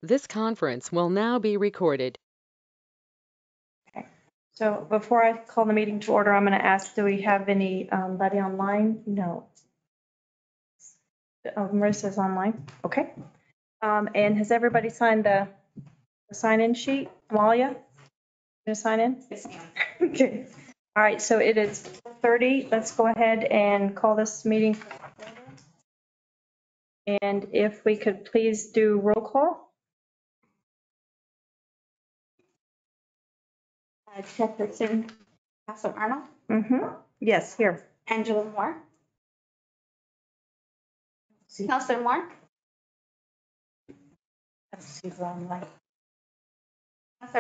This conference will now be recorded. Okay. So before I call the meeting to order, I'm going to ask, do we have anybody online? No. Oh, Marissa's online. Okay. And has everybody signed the sign-in sheet? Amalia? You gonna sign in? Yes, ma'am. Okay. All right, so it is 4:30. Let's go ahead and call this meeting. And if we could please do roll call. Chairperson Counselor Arnold, Yes, here. Angela Moore. Counselor Moore. Counselor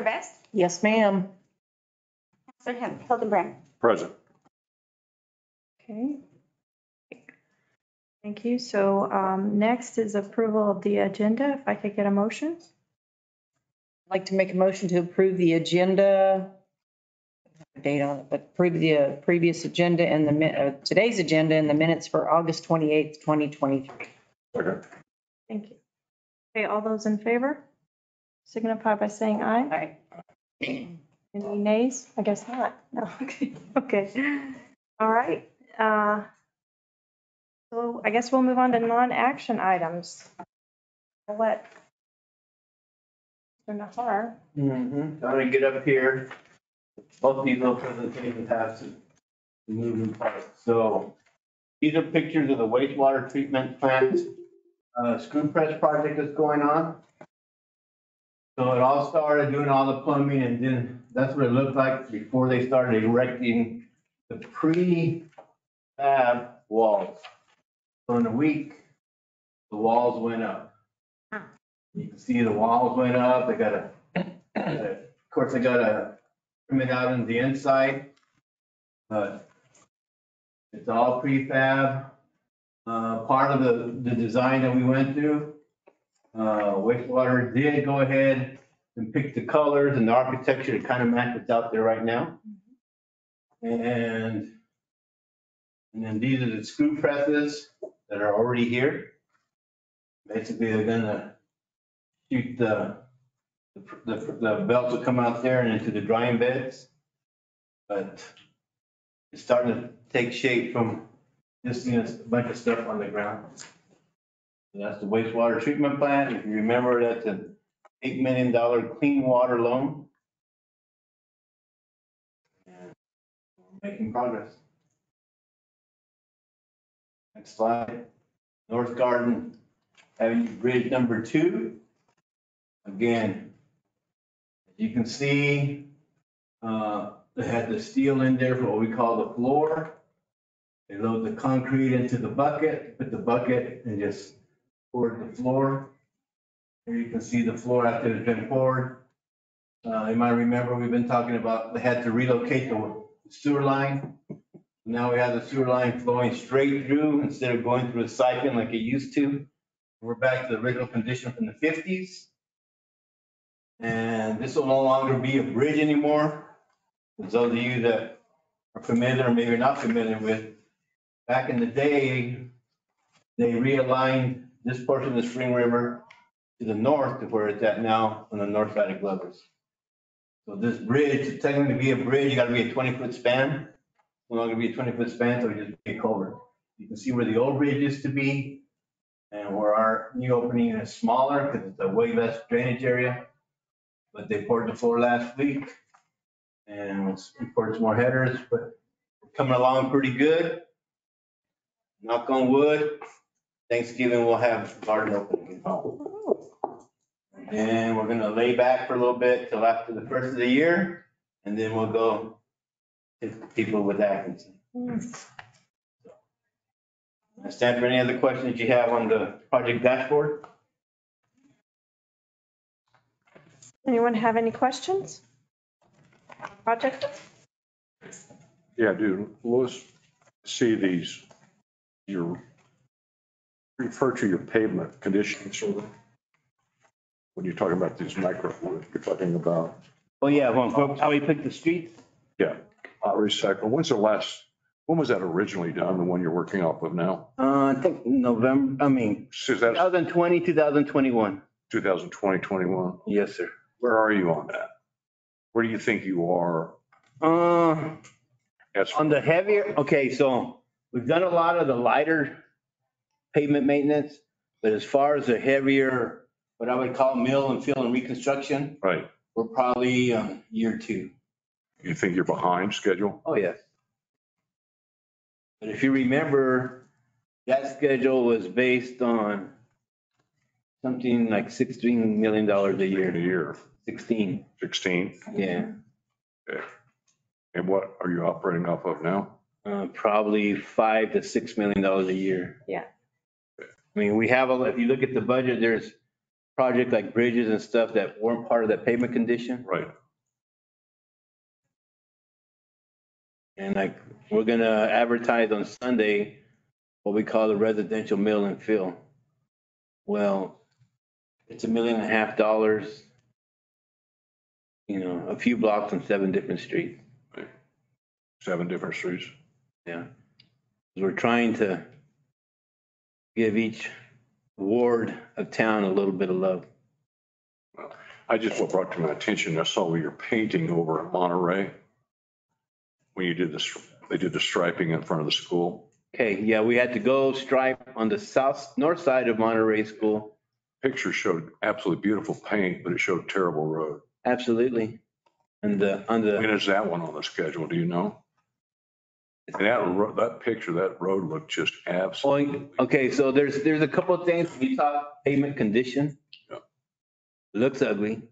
Best. Yes, ma'am. Counselor Hildenbrand. Present. Okay. Thank you. So next is approval of the agenda. If I could get a motion. I'd like to make a motion to approve the agenda. Date on it, but approve the previous agenda and today's agenda and the minutes for August 28th, 2023. Okay. Thank you. Okay, all those in favor signify by saying aye. Aye. Any nays? I guess not. No. Okay. Okay. All right. So I guess we'll move on to non-action items. I'll let Mr. Nahar. I'm gonna get up here. Both these little presentations have some moving parts. So these are pictures of the wastewater treatment plant screw press project that's going on. So it all started doing all the plumbing, and then that's what it looked like before they started erecting the pre-fab walls. So in a week, the walls went up. You can see the walls went up. They got of course, they got to trim it out on the inside, but it's all prefab. Part of the design that we went through, wastewater did go ahead and pick the colors and the architecture to kind of match what's out there right now. And then these are the screw presses that are already here. Basically, they're gonna shoot the belts will come out there and into the drying beds. But it's starting to take shape from just seeing a bunch of stuff on the ground. So that's the wastewater treatment plant. If you remember, that's an $8 million clean water loan. And we're making progress. Next slide. North Garden Avenue Bridge number 2. Again, as you can see, they had the steel in there for what we call the floor. They load the concrete into the bucket, put the bucket and just poured the floor. Here you can see the floor after it's been poured. You might remember we've been talking about they had to relocate the sewer line. Now we have the sewer line flowing straight through instead of going through a siphon like it used to. We're back to the original condition from the 50s. And this will no longer be a bridge anymore. For those of you that are familiar or maybe not familiar with, back in the day, they realigned this portion of the Spring River to the north to where it's at now on the north side of Glover's. So this bridge, to technically be a bridge, you gotta be a 20-foot span. No longer be a 20-foot span, so we just be a culvert. You can see where the old bridge used to be and where our new opening is smaller because it's a way less drainage area. But they poured the floor last week and we poured some more headers, but we're coming along pretty good. Knock on wood, Thanksgiving we'll have garden opening. And we're gonna lay back for a little bit till after the first of the year, and then we'll go to people with Atkinson. I stand for any other questions you have on the project dashboard. Anyone have any questions? Project? Yeah, dude, let's see these. You refer to your pavement conditioning survey. When you're talking about these micro, you're talking about. Oh, yeah, well, how we pick the streets? Yeah, recycle. When was that originally done, the one you're working off of now? I think November, So that's 2020, 2021. 2020, 21. Yes, sir. Where are you on that? Where do you think you are? As On the heavier, okay, so we've done a lot of the lighter pavement maintenance, but as far as the heavier, what I would call mill and fill and reconstruction, right, we're probably year 2. you think you're behind schedule? Oh, yes. But if you remember, that schedule was based on something like $16 million a A year. year, 16, 16. yeah. And what are you operating off of now? Probably $5 to $6 million a year. Yeah. I mean, we have, if you look at the budget, there's projects like bridges and stuff that weren't part of that pavement condition. Right. And like, we're gonna advertise on Sunday what we call the residential mill and fill. Well, it's $1.5 million, you know, a few blocks on 7 different streets. 7 different streets. Yeah. We're trying to give each ward of town a little bit of love. I just, what brought to my attention, I saw where you're painting over at Monterey. When you did this, they did the striping in front of the school. Okay, yeah, we had to go stripe on the north side of Monterey School. Picture showed absolutely beautiful paint, but it showed terrible road. Absolutely. And When is that one on the schedule? Do you know? And that picture, that road looked just absolutely. okay, so there's a couple of things. You talk pavement condition. Yeah. It looks ugly,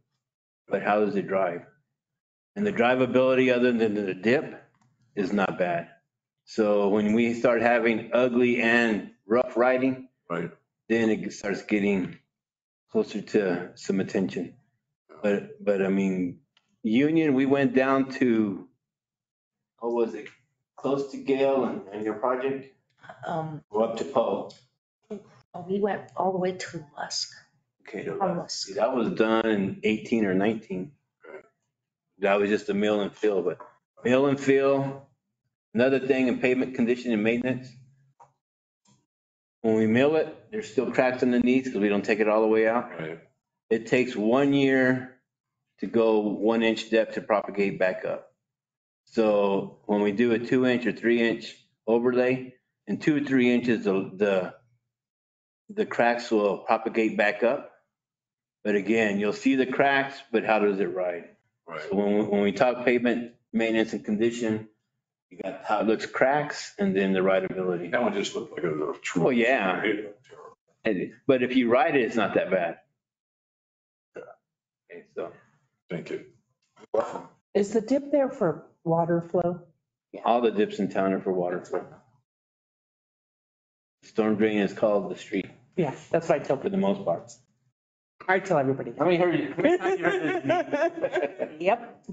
but how does it drive? And the drivability other than the dip is not bad. So when we start having ugly and rough riding, Right. then it starts getting closer to some attention. But I mean, Union, we went down to, what was it? Close to Gale and your project? We're up to Poe. We went all the way to Lusk. Okay, Almost. that was done in 18 or 19. That was just a mill and fill, but mill and fill, another thing in pavement condition and maintenance. When we mill it, there's still cracks underneath because we don't take it all the way out. Right. It takes 1 year to go 1 inch depth to propagate back up. So when we do a 2 inch or 3 inch overlay, in 2 or 3 inches, the cracks will propagate back up. But again, you'll see the cracks, but how does it ride? Right. So when we talk pavement maintenance and condition, you got how it looks cracks and then the rideability. That one just looked like a true. Oh, yeah. But if you ride it, it's not that bad. Okay, so Thank you. Is the dip there for water flow? all the dips in town are for water flow. Storm drain is called the street Yeah, that's what I tell for people. the most part. I tell everybody. How many times you heard this? Yep.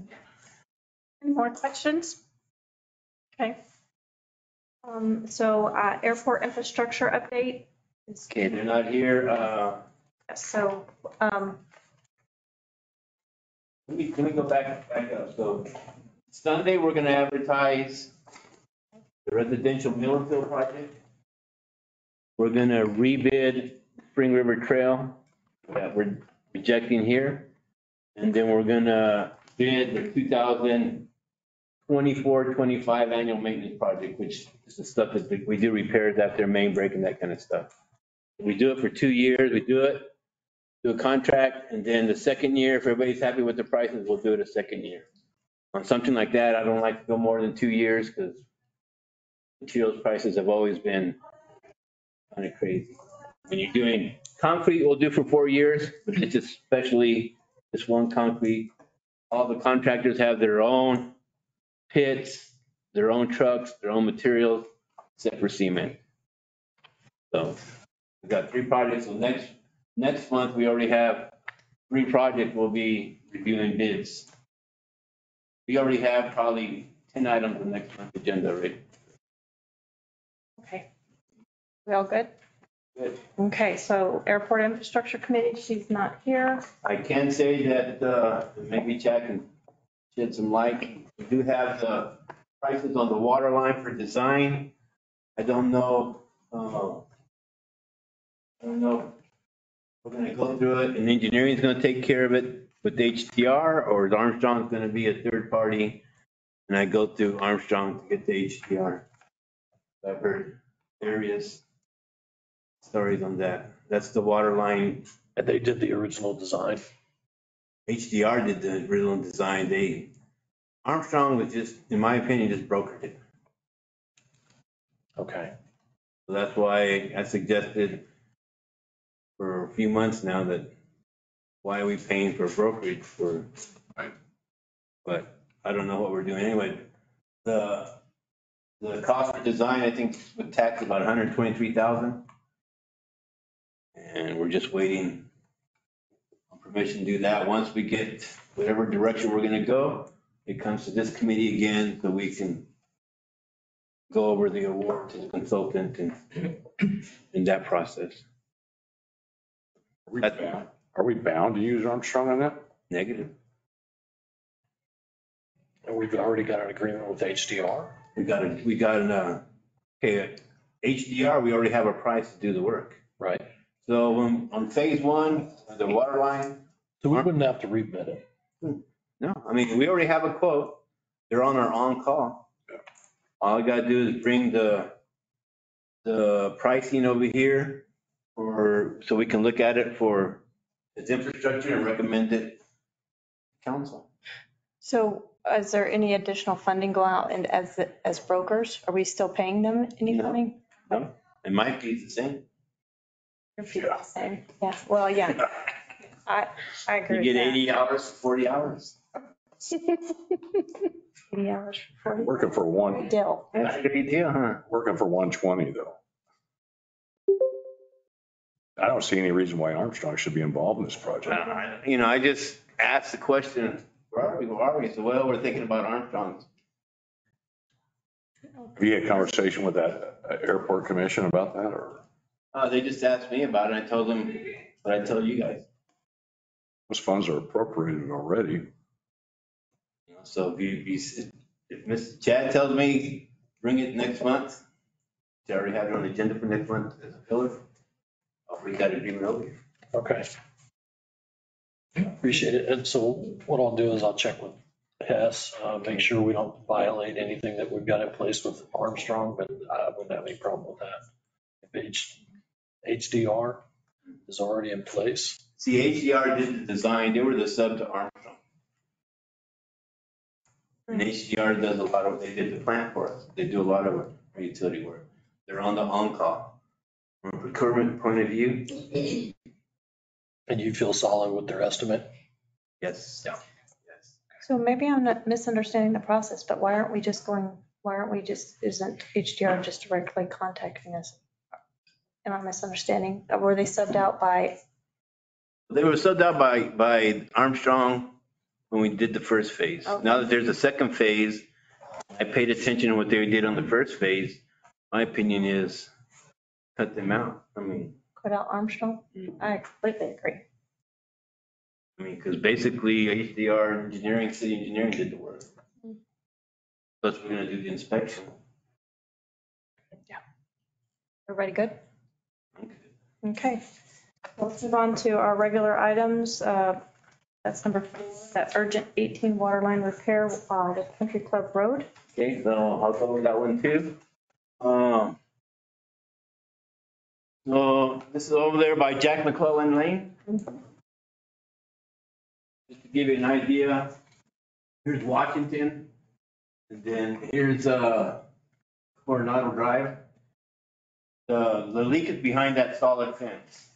Any more questions? Okay. So airport infrastructure update. Okay, they're not here. So, Let me go back up. So Sunday, we're gonna advertise the residential mill and fill project. We're gonna rebid Spring River Trail that we're rejecting here. And then we're gonna bid the 2024-25 annual maintenance project, which is the stuff that we do repairs after main break and that kind of stuff. We do it for 2 years. We do a contract, and then the second year, if everybody's happy with the prices, we'll do it a second year. On something like that, I don't like to go more than 2 years because materials prices have always been kind of crazy. When you're doing concrete, we'll do for 4 years, but it's especially this one concrete. All the contractors have their own pits, their own trucks, their own materials, except for cement. So we've got 3 projects. So next month, we already have 3 projects we'll be reviewing bids. We already have probably 10 items on next month's agenda already. okay. We all good? Good. Okay, so airport infrastructure committee, she's not here. I can say that maybe Chad can shed some light. We do have the prices on the water line for design. I don't know we're gonna go through it and engineering's gonna take care of it with HDR, or is Armstrong's gonna be a third party? And I go through Armstrong to get the HDR. I've heard various stories on that. That's the water line. And they did the original design. HDR did the original design. Armstrong was just, in my opinion, just brokered it. Okay. So that's why I suggested for a few months now that why are we paying for brokerage for? Right. But I don't know what we're doing anyway. The cost of design, I think, with tax about 123,000. And we're just waiting on permission to do that. Once we get whatever direction we're gonna go, it comes to this committee again so we can go over the award to the consultant and in that process. Are we bound to use Armstrong on that? Negative. And we've already got an agreement with HDR. We got an, okay, HDR, we already have a price to do the work. Right. So on phase one, the water line, So we wouldn't have to rebid it. no, I mean, we already have a quote. They're on our on-call. All I gotta do is bring the pricing over here so we can look at it for its infrastructure and recommend it to council. So is there any additional funding go out and as brokers? Are we still paying them any No. funding? No, and my fee's the same. Your fee is the same. Yeah, well, yeah. I agree You with get that. 80 hours, 40 hours. 80 hours for Working for one, Dill. That's a great deal, huh? working for 120 though. I don't see any reason why Armstrong should be involved in this project. I just asked the question, where are we? So, well, we're thinking about Armstrong's. Have you had a conversation with that airport commission about that or? They just asked me about it. I told them what I told you guys. Those funds are appropriated already. So if Mr. Chad tells me, bring it next month, they already have it on the agenda for next month as a filler, I'll bring that agreement over here. Okay. Appreciate it. And so what I'll do is I'll check with Hess, make sure we don't violate anything that we've got in place with Armstrong, but I wouldn't have any problem with that. If HDR is already in place. See, HDR did the design, they were the sub to Armstrong. And HDR does they did the plant for us. They do a lot of utility work. They're on the on-call. From a procurement point of view, And you feel solid with their estimate? yes. Yeah. Yes. So maybe I'm not misunderstanding the process, but isn't HDR just directly contacting us? Am I misunderstanding? Were they subbed out by, They were subbed out by Armstrong when we did the first phase. Okay. Now that there's a second phase, I paid attention to what they did on the first phase. My opinion is cut them out. I mean, cut out Armstrong? I completely agree. because basically HDR engineering, city engineering did the work. Plus we're gonna do the inspection. Everybody good? Okay. Let's move on to our regular items. That's number 4, that urgent 18 water line repair with Country Club Road. Okay, so I'll go with that one too. So this is over there by Jack McClellan Lane. Just to give you an idea, here's Washington, and then here's Coronado Drive. The leak is behind that solid fence,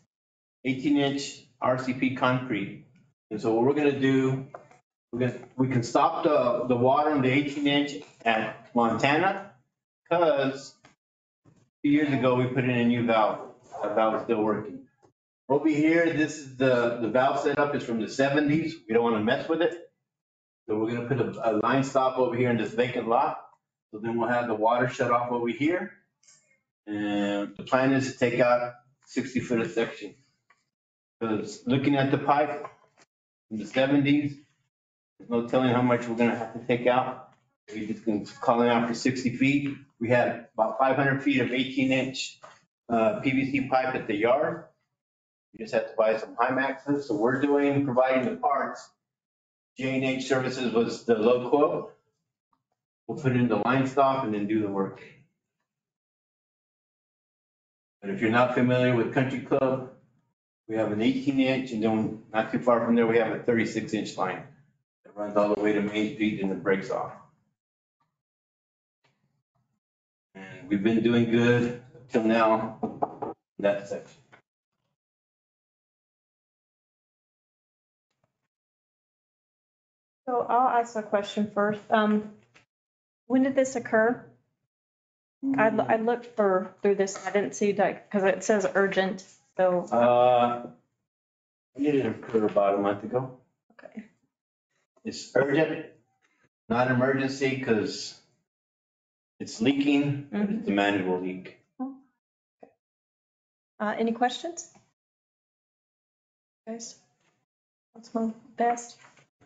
18-inch RCP concrete. And so what we're gonna do, we can stop the water on the 18-inch at Montana, because a few years ago, we put in a new valve. That valve is still working. Over here, this is the valve setup is from the 70s. We don't want to mess with it. So we're gonna put a line stop over here in this vacant lot. So then we'll have the water shut off over here. And the plan is to take out 60 foot of section. Because looking at the pipe from the 70s, there's no telling how much we're gonna have to take out. We just can call it out for 60 feet. We had about 500 feet of 18-inch PVC pipe at the yard. You just have to buy some Himaxes. So we're providing the parts. J&H Services was the low quote. We'll put it in the line stop and then do the work. But if you're not familiar with Country Club, we have an 18-inch, and then not too far from there, we have a 36-inch line that runs all the way to Main Street and it breaks off. And we've been doing good till now, in that section. So I'll ask a question first. When did this occur? I looked through this, I didn't see that, because it says urgent, so, I did it occur about a month ago. okay. It's urgent, not emergency, because it's leaking, but it's a manageable leak. Any questions? Guys? What's my best?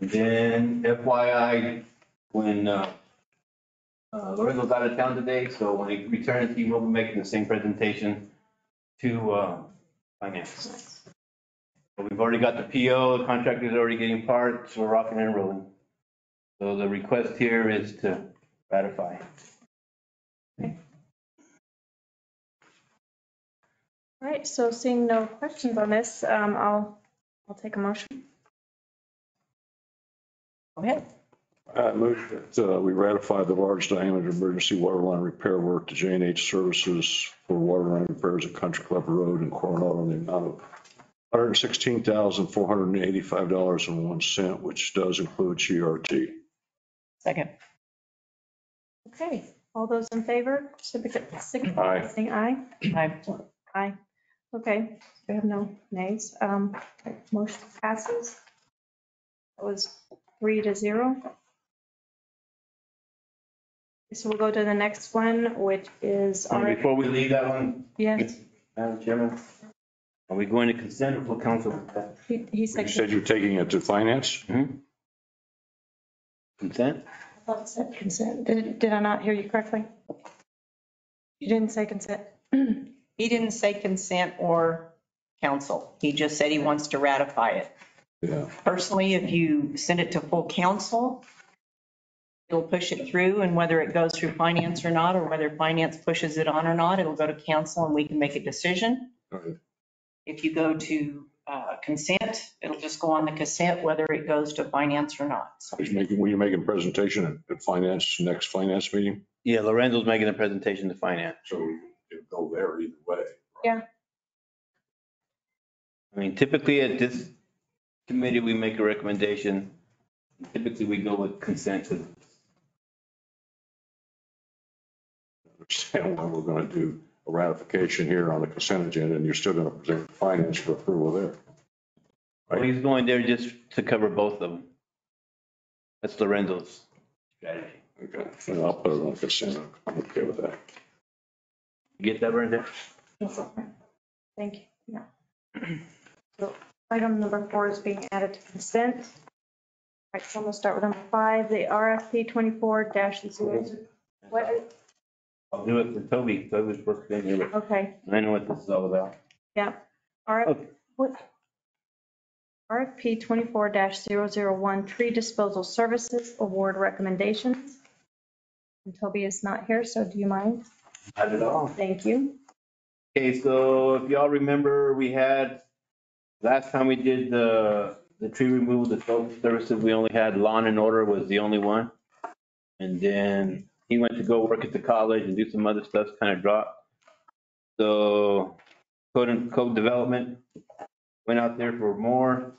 Then FYI, when Lorenzo's out of town today, so when he returns, he will be making the same presentation to finance. So we've already got the PO, the contractor's already getting parts, we're rocking and rolling. So the request here is to ratify. All right, so seeing no questions on this, I'll take a motion. Go ahead. I move that we ratify the large diameter emergency water line repair work to J&H Services for water line repairs at Country Club Road in Coronado in the amount of $116,485.01, which does include GRT. Second. Okay, all those in favor, signify by saying aye. Aye. Aye. Okay, we have no nays. Motion passes. That was 3-0. So we'll go to the next one, which is, Before we leave that one, yes, Madam Chairman, are we going to consent or full council with that? he You said. said you're taking it to finance? Consent? I thought it said consent. Did I not hear you correctly? You didn't say consent. He didn't say consent or council. He just said he wants to ratify it. Yeah. Personally, if you send it to full council, it'll push it through, and whether it goes through finance or not, or whether finance pushes it on or not, it'll go to council and we can make a decision. Right. If you go to consent, it'll just go on the consent, whether it goes to finance or not. So Will you make a presentation at finance, next finance meeting? Yeah, Lorenzo's making a presentation to finance. So it'll go there either way. Yeah. I mean, typically at this committee, we make a recommendation. Typically, we go with consent. Understand why we're going to do a ratification here on the consent agenda, and you're still going to present finance for approval there. Well, he's going there just to cover both of them. That's Lorenzo's strategy. Okay, and I'll put it on consent. I'm okay with that. You get that, Brenda? Thank you. Yeah. So item number 4 is being added to consent. All right, so I'm going to start with number 5, the RFP 24-0. What? I'll do it for Toby. Toby's supposed to be here, Okay, but I know what this is all about. yeah. RFP 24-001, tree disposal services award recommendations. And Toby is not here, so do you mind? Not at all. Thank you. Okay, so if y'all remember, we had, last time we did the tree removal, the social services, we only had Lawn and Order was the only one. And then he went to go work at the college and do some other stuff, kind of dropped. So code development went out there for more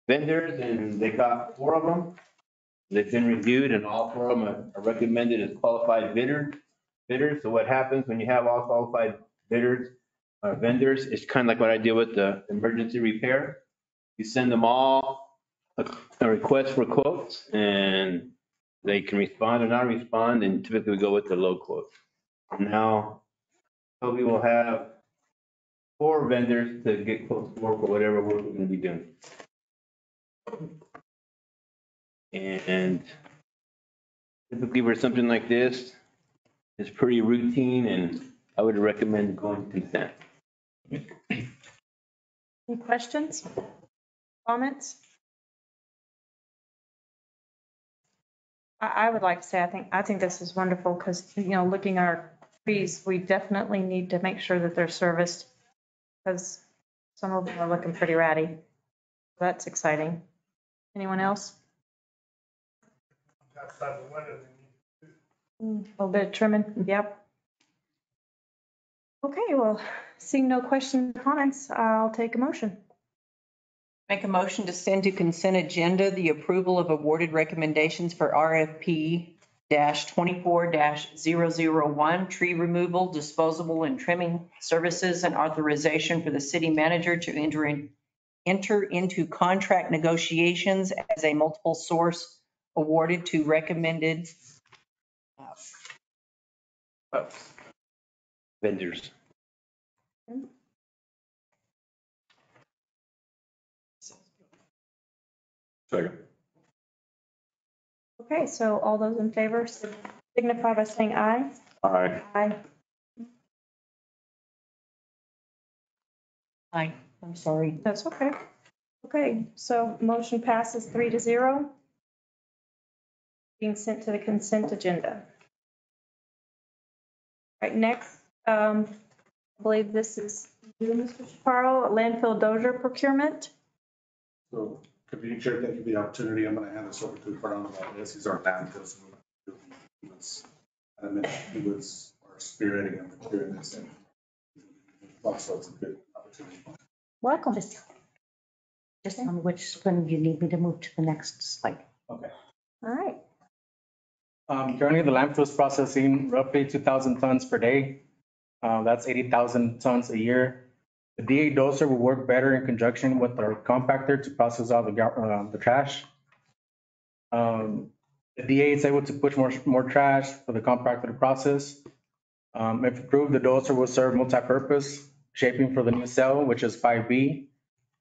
vendors, and they got 4 of them. They've been reviewed, and all 4 of them are recommended as qualified bidders. So what happens when you have all qualified bidders, vendors, it's kind of like what I did with the emergency repair. You send them all a request for quotes, and they can respond or not respond, and typically we go with the low quote. Now, Toby will have 4 vendors to get quotes for whatever work we're gonna be doing. And typically for something like this, it's pretty routine, and I would recommend going to consent. Any questions? Comments? I would like to say, I think this is wonderful because, looking at our trees, we definitely need to make sure that they're serviced because some of them are looking pretty ratty. That's exciting. Anyone else? A little bit of trimming, yep. Okay, well, seeing no questions or comments, I'll take a motion. Make a motion to send to consent agenda the approval of awarded recommendations for RFP -24-001, tree removal, disposable and trimming services, and authorization for the city manager to enter into contract negotiations as a multiple source awarded to recommended Vendors. Second. Okay, so all those in favor signify by saying aye. Aye. Aye. Aye, I'm sorry. That's okay. Okay, so motion passes 3-0. Being sent to the consent agenda. Right, next, I believe this is you, Mr. Chaparro, landfill dozer procurement. So, Convening Chair, thank you for the opportunity. I'm going to hand this over to Fernando Valdez. He's our landfill. He was our spearheading and procuring this. And also, it's a good opportunity. Welcome. Just tell me which one you need me to move to the next slide. Okay. All right. Currently, the landfill is processing roughly 2,000 tons per day. That's 80,000 tons a year. The DA dozer will work better in conjunction with our compactor to process all the trash. The DA is able to push more trash for the compactor to process. If approved, the dozer will serve multi-purpose shaping for the new cell, which is 5B.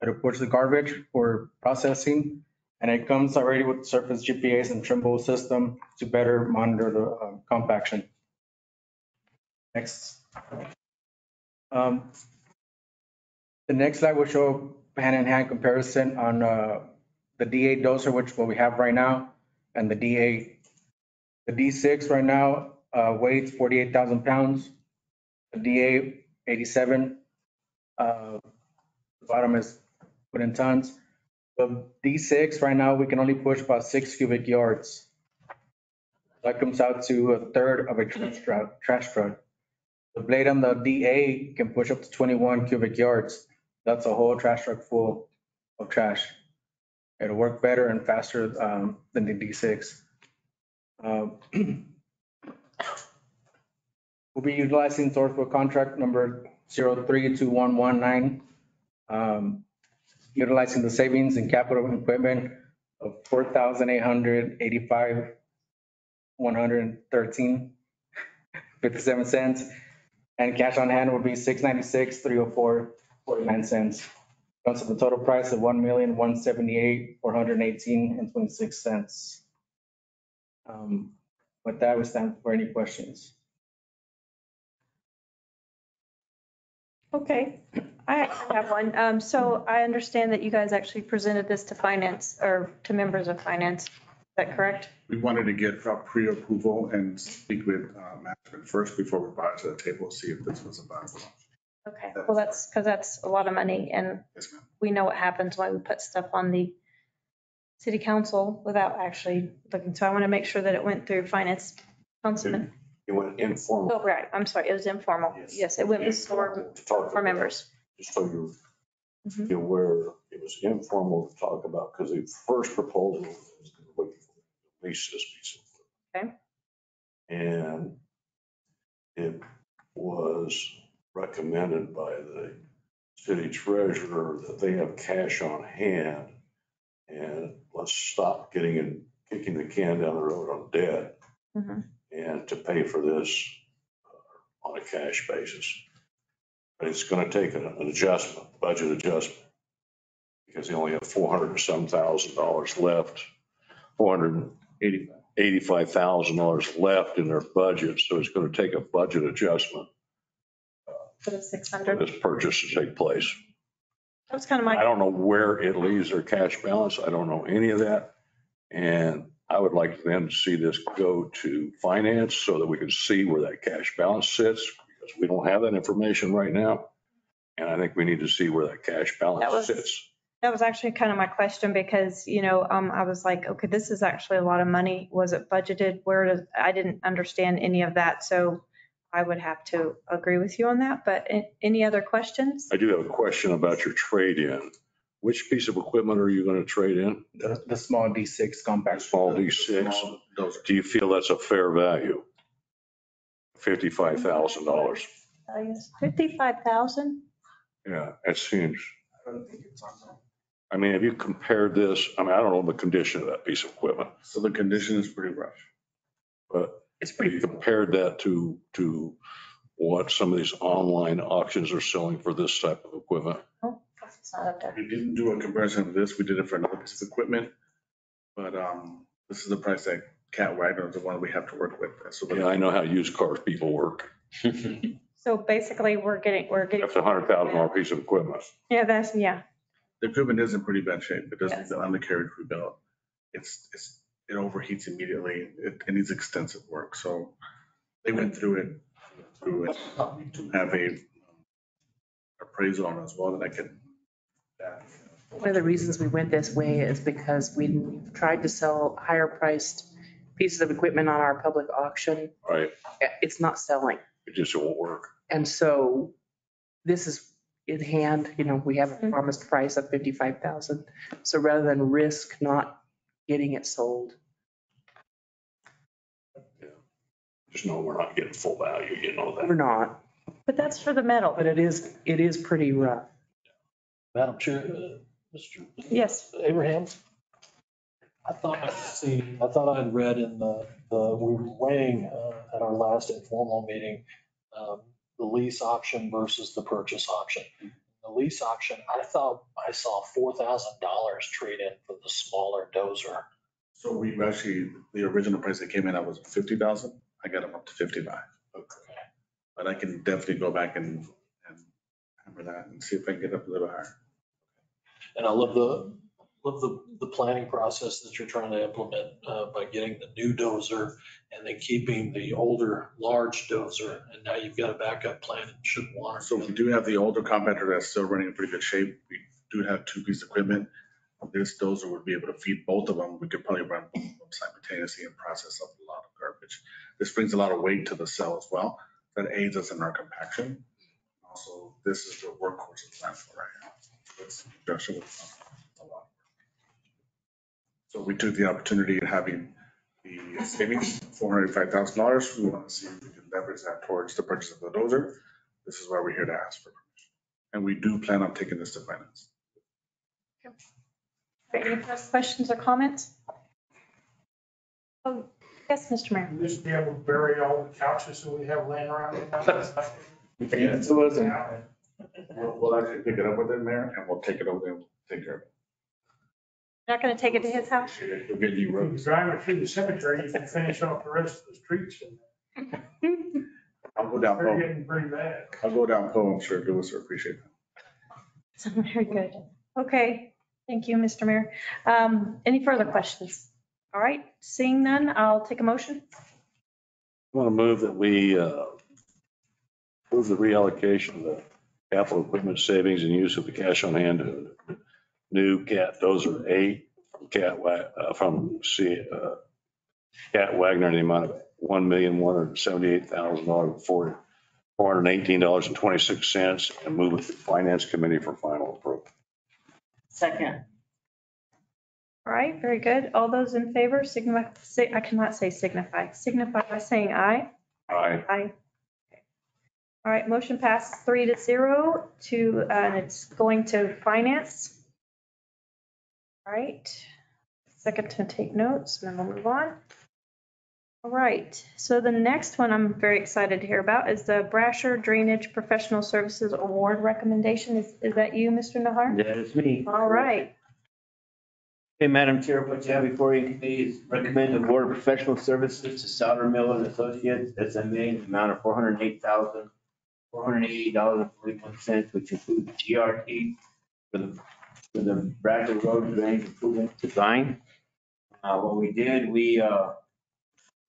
It'll push the garbage for processing. And it comes already with surface GPS and Trimble system to better monitor the compaction. Next. The next slide will show hand-in-hand comparison on the DA dozer, which what we have right now, and the DA. The D6 right now weighs 48,000 pounds. The DA 87. The bottom is put in tons. The D6 right now, we can only push about 6 cubic yards. That comes out to a third of a trash truck. The blade on the DA can push up to 21 cubic yards. That's a whole trash truck full of trash. It'll work better and faster than the D6. We'll be utilizing Sourcewell contract number 032119. Utilizing the savings in capital equipment of 4,885, 113, 57 cents. And cash on hand will be 696, 304, 49 cents. Comes to the total price of 1,178, 418 and 26 cents. With that, we stand for any questions. Okay, I have one. So I understand that you guys actually presented this to finance or to members of finance. Is that correct? We wanted to get pre-approval and speak with management first before we brought it to the table, see if this was a viable option. Okay, well, that's because that's a lot of money and Yes, ma'am. we know what happens when we put stuff on the city council without actually looking. So I want to make sure that it went through finance. Councilman. It went informal. Oh, right. I'm sorry. It was informal. Yes, it went for members. Just so you're aware, it was informal to talk about because the first proposal was to lease this piece of equipment. Okay. And it was recommended by the city treasurer that they have cash on hand and let's stop kicking the can down the road on debt and to pay for this on a cash basis. But it's going to take an adjustment, budget adjustment, because they only have $400 and some thousand left, $485,000 left in their budget. So it's going to take a budget adjustment For the for 600. this purchase to take place. That was kind of I my, don't know where it leaves their cash balance. I don't know any of that. And I would like them to see this go to finance so that we can see where that cash balance sits, because we don't have that information right now. And I think we need to see where that cash That was- balance sits. that was actually kind of my question because, I was like, okay, this is actually a lot of money. Was it budgeted? I didn't understand any of that. So I would have to agree with you on that. But any other questions? I do have a question about your trade-in. Which piece of equipment are you going to trade in? The small D6 compact. Small D6. Small dozer. Do you feel that's a fair value? $55,000. 55,000? Yeah, it seems. I don't think it's on there. I mean, have you compared this? I mean, I don't know the condition of that piece of equipment, So the condition is pretty rough. but have you compared that to what some of these online auctions are selling for this type of equipment? Oh, it's not up there. We didn't do a comparison of this. We did it for another piece of equipment. But this is the price that Cat Wagner is the one we have to work with. So Yeah, I know how used car people work. So basically, we're getting, That's a $100,000 piece of equipment. yeah, the equipment is in pretty bad shape. It doesn't, Yes. the undercarriage we built, it overheats immediately. It needs extensive work. So they went through it to have a appraisal on as well that I could. One of the reasons we went this way is because we tried to sell higher priced pieces of equipment on our public auction. Right. It's not selling. It just won't work. And so this is in hand, we have a promised price of 55,000. So rather than risk not getting it sold. Just know we're not getting full value, you know We're that. not, but that's for the metal. but it is pretty rough. Madam Chair, Mr. Yes. Abraham? I thought I'd read in we were weighing at our last informal meeting, the lease auction versus the purchase auction. The lease auction, I thought I saw $4,000 trade in for the smaller dozer. So we've actually, the original price that came in, I was 50,000. I got them up to 55. Okay. But I can definitely go back and hammer that and see if I can get up a little higher. And I love the planning process that you're trying to implement by getting the new dozer and then keeping the older large dozer. And now you've got a backup plan should one. So we do have the older compactor that's still running in pretty good shape. We do have two pieces of equipment. This dozer would be able to feed both of them. We could probably run both of them simultaneously and process up a lot of garbage. This brings a lot of weight to the cell as well. That aids us in our compaction. Also, this is the workhorse of the plant for right now. It's in conjunction with a lot. So we took the opportunity of having the savings, $405,000. We want to see if we can leverage that towards the purchase of the dozer. This is why we're here to ask for permission. And we do plan on taking this to finance. Any first questions or comments? Oh, yes, Mr. Mayor. Just be able to bury all the couches that we have laying around. Yeah, it wasn't. We'll actually pick it up with it, Mayor, and we'll take it over there and take care of it. Not going to take it to his house? We'll get you You roads. drive it through the cemetery, you can finish off the rest of the streets. I'll go down, They're Poe. getting pretty bad. I'll go down, Poe. I'm sure Lewis will appreciate that. Very good. Okay, thank you, Mr. Mayor. Any further questions? All right, seeing none, I'll take a motion. I want to move that we move the reallocation of the capital equipment savings and use of the cash on hand to new Cat Dozer 8 from Cat Wagner in the amount of $1,178,000 for $418.26 and move it to the Finance Committee for final approval. Second. All right, very good. All those in favor, I cannot say signify by saying aye. Aye. Aye. All right, motion passes 3-0 and it's going to finance. All right, second to take notes, and then we'll move on. All right, so the next one I'm very excited to hear about is the Brasher Drainage Professional Services Award recommendation. Is that you, Mr. Nahar? That is me. All right. Okay, Madam Chair, what you have before you today is recommend award of professional services to Souter Miller and Associates, SMA, in the amount of $408,480.41, which includes GRT, for the Bradford Road Drainage Improvement Design. What we did, we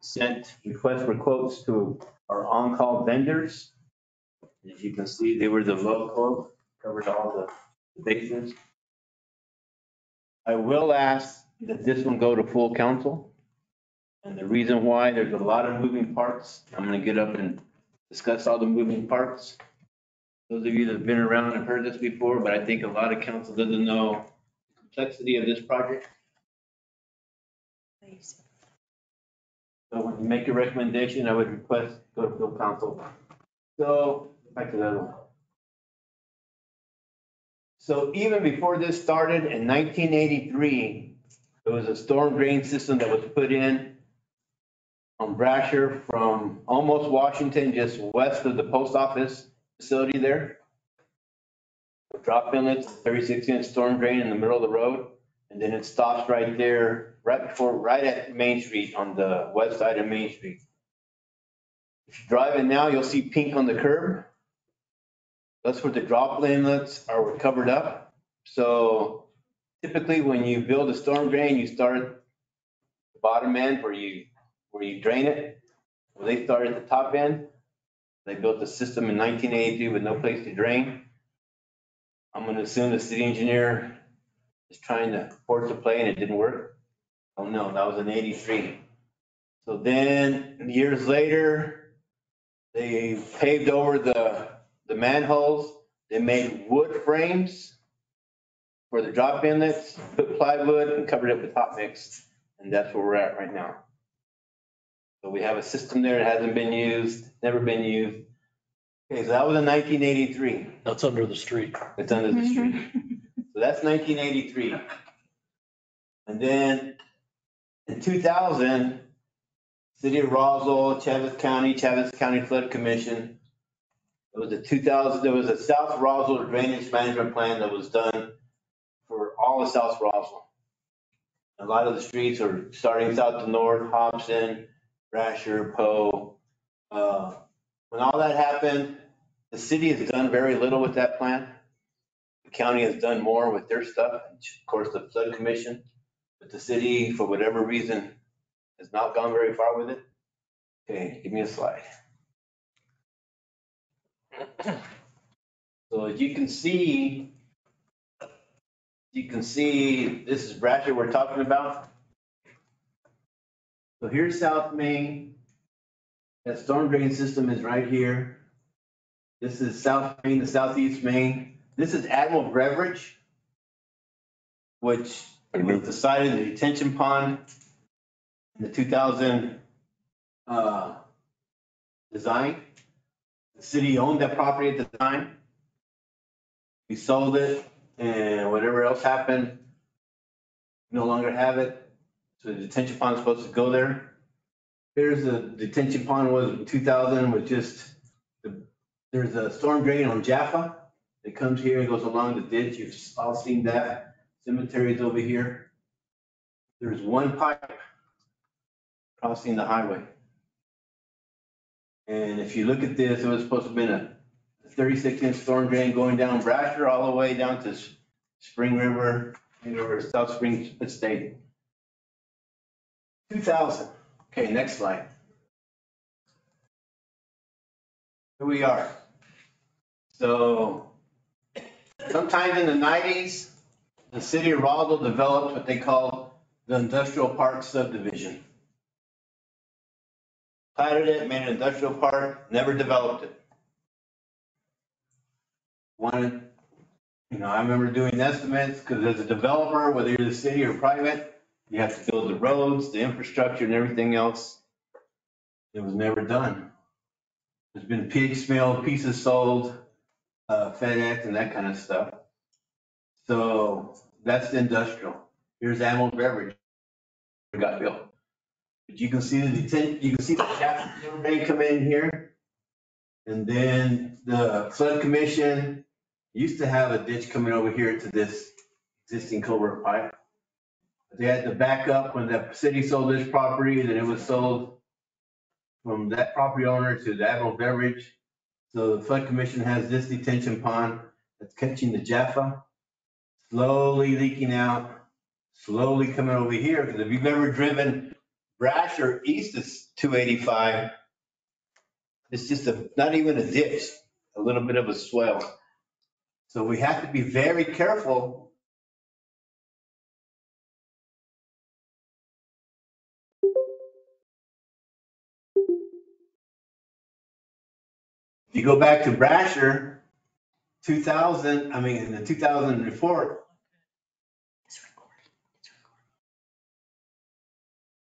sent requests for quotes to our on-call vendors. As you can see, they were the low quote, covered all the bases. I will ask that this one go to full council. And the reason why, there's a lot of moving parts. I'm gonna get up and discuss all the moving parts. Those of you that have been around have heard this before, but I think a lot of council doesn't know the complexity of this project. So when you make a recommendation, I would request go to full council. So back to the other one. So even before this started in 1983, there was a storm drain system that was put in on Brasher from almost Washington, just west of the post office facility there. Drop inlets, 36-inch storm drain in the middle of the road, and then it stops right there, right at Main Street on the west side of Main Street. If you drive in now, you'll see pink on the curb. That's where the drop inlets are covered up. So typically when you build a storm drain, you start at the bottom end where you drain it. Well, they started at the top end. They built the system in 1983 with no place to drain. I'm going to assume the city engineer is trying to force the play and it didn't work. Oh no, that was in 83. So then years later, they paved over the manholes. They made wood frames for the drop inlets, put plywood and covered it with hot mix. And that's where we're at right now. So we have a system there that hasn't been used, never been used. Okay, so that was in 1983. That's under the street. It's under the street. So that's 1983. And then in 2000, City of Roswell, Chaves County Flood Commission. There was a South Roswell Drainage Management Plan that was done for all of South Roswell. A lot of the streets are starting south to north, Hobson, Brasher, Poe. When all that happened, the city has done very little with that plan. The county has done more with their stuff, of course, the Flood Commission. But the city, for whatever reason, has not gone very far with it. Okay, give me a slide. So as you can see, this is Brasher we're talking about. So here's South Main. That storm drain system is right here. This is South Main, the Southeast Main. This is Admiral Beverage, which was the site of the detention pond in the 2000 design. The city owned that property at the time. We sold it, and whatever else happened, no longer have it. So the detention pond is supposed to go there. Here's the detention pond was in 2000 with just, there's a storm drain on Jaffa. It comes here and goes along the ditch. You've all seen that. Cemetery's over here. There's one pipe crossing the highway. And if you look at this, it was supposed to have been a 36-inch storm drain going down Brasher all the way down to Spring River, or South Spring Estate. 2000. Okay, next slide. Here we are. So sometime in the 90s, the city of Roswell developed what they called the Industrial Park Subdivision. Platted it, made an industrial park, never developed it. Wanted, I remember doing estimates because as a developer, whether you're the city or private, you have to build the roads, the infrastructure and everything else. It was never done. There's been piecemeal pieces sold, FedEx and that kind of stuff. So that's the industrial. Here's Admiral Beverage. It got built. But you can see the Chaffin drain come in here. And then the Flood Commission used to have a ditch coming over here to this existing culvert pipe. They had to back up when the city sold this property, then it was sold from that property owner to the Admiral Beverage. So the Flood Commission has this detention pond that's catching the Jaffa. slowly leaking out, slowly coming over here. Because if you've ever driven Brasher east of 285, it's just not even a ditch, a little bit of a swell. So we have to be very careful. If you go back to Brasher, 2000, in the 2000 report,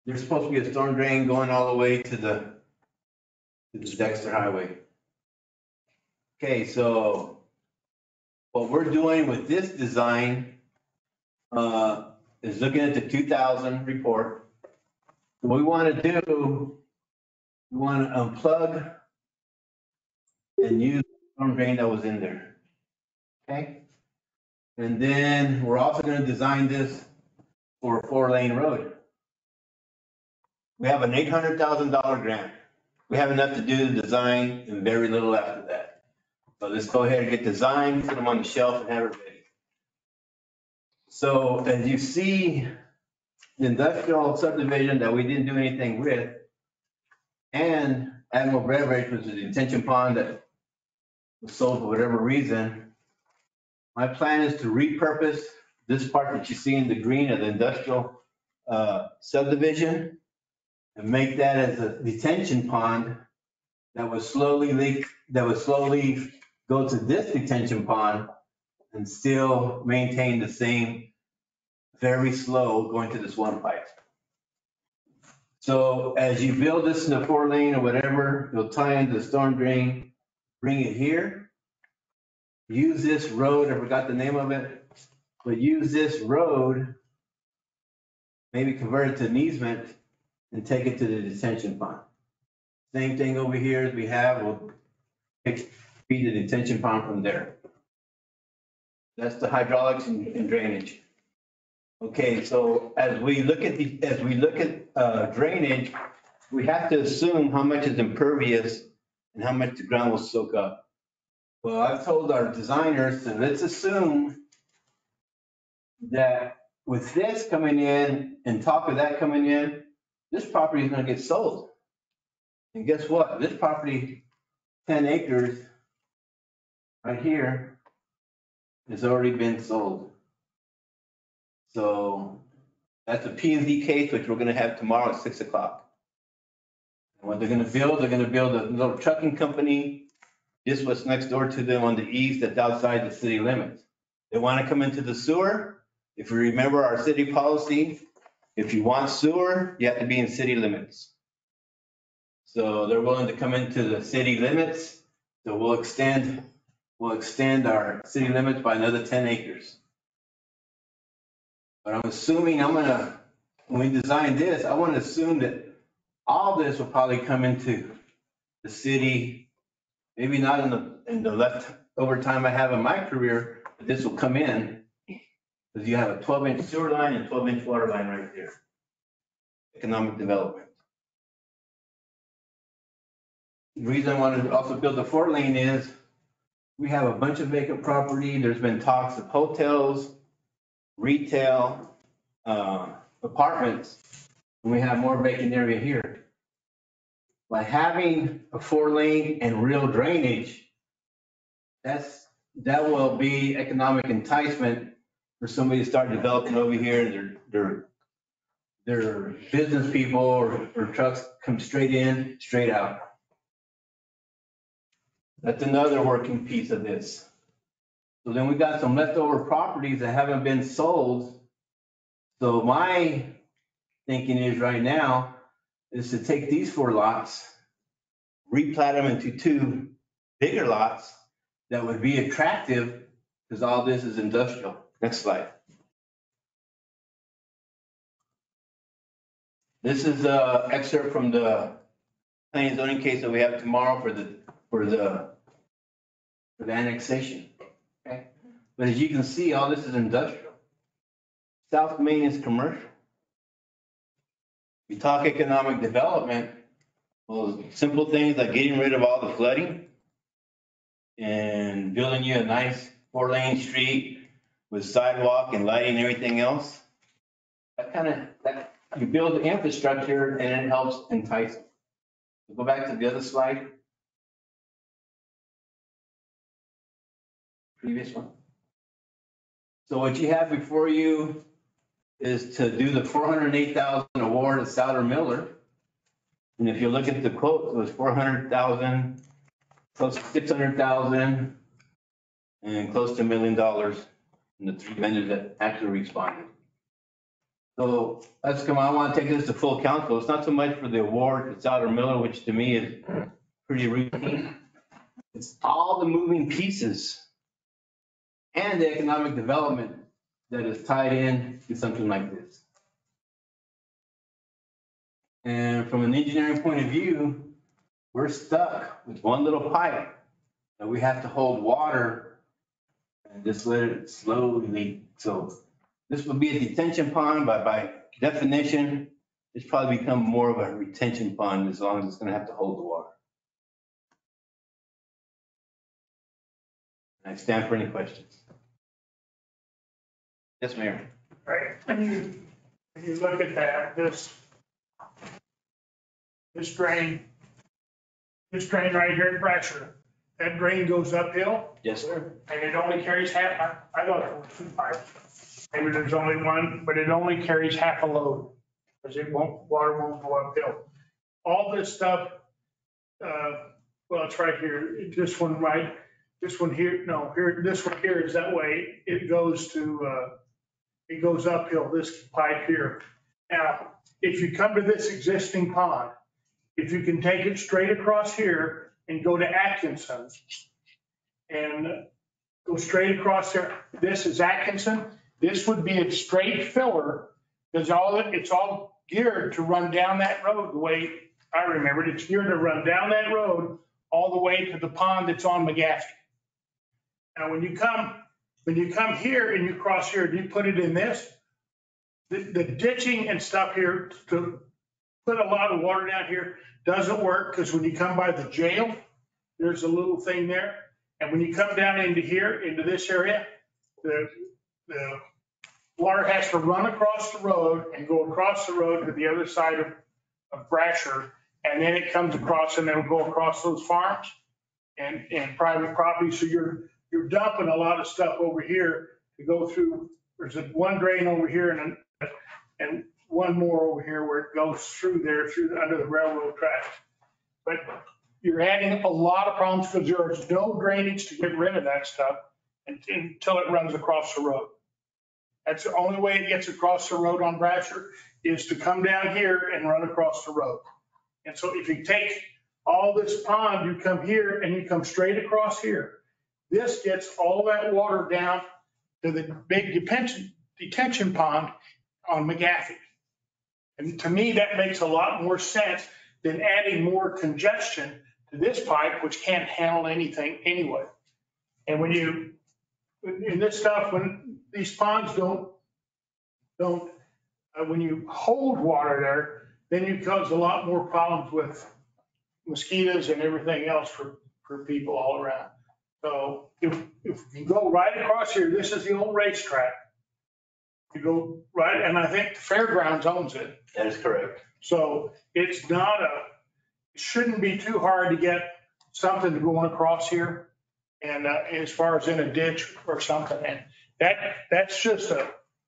there's supposed to be a storm drain going all the way to the Dexter Highway. Okay, so what we're doing with this design is looking at the 2000 report. What we want to do, we want to unplug and use the storm drain that was in there. Okay? And then we're also going to design this for a 4-lane road. We have an $800,000 grant. We have enough to do the design and very little after that. So let's go ahead and get design, put them on the shelf and have it ready. So as you see, the industrial subdivision that we didn't do anything with, and Admiral Beverage, which is a detention pond that was sold for whatever reason, my plan is to repurpose this part that you see in the green of the industrial subdivision and make that as a detention pond that would slowly leak, that would slowly go to this detention pond and still maintain the same very slow going to this one pipe. So as you build this in a 4-lane or whatever, you'll tie into the storm drain, bring it here, use this road, I forgot the name of it, but use this road, maybe convert it to an easement and take it to the detention pond. Same thing over here as we have, we'll feed the detention pond from there. That's the hydraulics and drainage. Okay, so as we look at drainage, we have to assume how much is impervious and how much the ground will soak up. Well, I've told our designers that let's assume that with this coming in and top of that coming in, this property is going to get sold. And guess what? This property, 10 acres right here, has already been sold. So that's a P&Z case, which we're going to have tomorrow at 6 o'clock. And what they're going to build a little trucking company. This was next door to them on the east, that's outside the city limits. They want to come into the sewer. If you remember our city policy, if you want sewer, you have to be in city limits. So they're willing to come into the city limits. So we'll extend our city limits by another 10 acres. But I'm assuming when we design this, I want to assume that all this will probably come into the city, maybe not in the leftover time I have in my career, but this will come in because you have a 12-inch sewer line and 12-inch water line right there. Economic development. The reason I wanted to also build the 4-lane is we have a bunch of vacant property. There's been talks of hotels, retail, apartments, and we have more vacant area here. By having a 4-lane and real drainage, that will be economic enticement for somebody to start developing over here. Their business people or trucks come straight in, straight out. That's another working piece of this. So then we got some leftover properties that haven't been sold. So my thinking is right now is to take these 4 lots, replat them into 2 bigger lots that would be attractive because all this is industrial. Next slide. This is an excerpt from the planning and zoning case that we have tomorrow for the annexation. Okay, but as you can see, all this is industrial. South Main is commercial. We talk economic development. Well, simple things like getting rid of all the flooding and building you a nice 4-lane street with sidewalk and lighting and everything else. That you build the infrastructure and it helps entice them. Go back to the other slide. Previous one. So what you have before you is to do the 408,000 award at Souter Miller. And if you look at the quote, it was 400,000, close to 600,000, and close to $1 million in the 3 vendors that actually responded. So let's come on, I want to take this to full council. It's not so much for the award at Souter Miller, which to me is pretty routine. It's all the moving pieces and the economic development that is tied in to something like this. And from an engineering point of view, we're stuck with one little pipe that we have to hold water and just let it slowly leak. So this would be a detention pond, but by definition, it's probably become more of a retention pond as long as it's going to have to hold the water. I stand for any questions. Yes, Mayor. Right, when you look at that, this drain right here in Brasher, that drain goes uphill Yes, sir. and it only carries half, I thought there were 2 pipes. Maybe there's only one, but it only carries half a load because water won't go uphill. All this stuff, well, it's right here, this one here, no, here, this one here is that way. It goes uphill, this pipe here. Now, if you come to this existing pond, if you can take it straight across here and go to Atkinson and go straight across there, this is Atkinson. This would be a straight filler because it's all geared to run down that road the way I remember it. It's geared to run down that road all the way to the pond that's on McGaffey. Now, when you come here and you cross here, you put it in this, the ditching and stuff here to put a lot of water down here doesn't work because when you come by the jail, there's a little thing there. And when you come down into here, into this area, the water has to run across the road and go across the road to the other side of Brasher. And then it comes across and it'll go across those farms and private property. So you're dumping a lot of stuff over here to go through. There's one drain over here and one more over here where it goes through there, under the railroad tracks. But you're adding a lot of problems because there's no drainage to get rid of that stuff until it runs across the road. That's the only way it gets across the road on Brasher is to come down here and run across the road. And so if you take all this pond, you come here and you come straight across here. This gets all that water down to the big detention pond on McGaffey. And to me, that makes a lot more sense than adding more congestion to this pipe, which can't handle anything anyway. And when these ponds when you hold water there, then you cause a lot more problems with mosquitoes and everything else for people all around. So if you go right across here, this is the old racetrack. You go right, and I think the fairgrounds owns it. That is correct. So it shouldn't be too hard to get something going across here. And as far as in a ditch or something, and that's just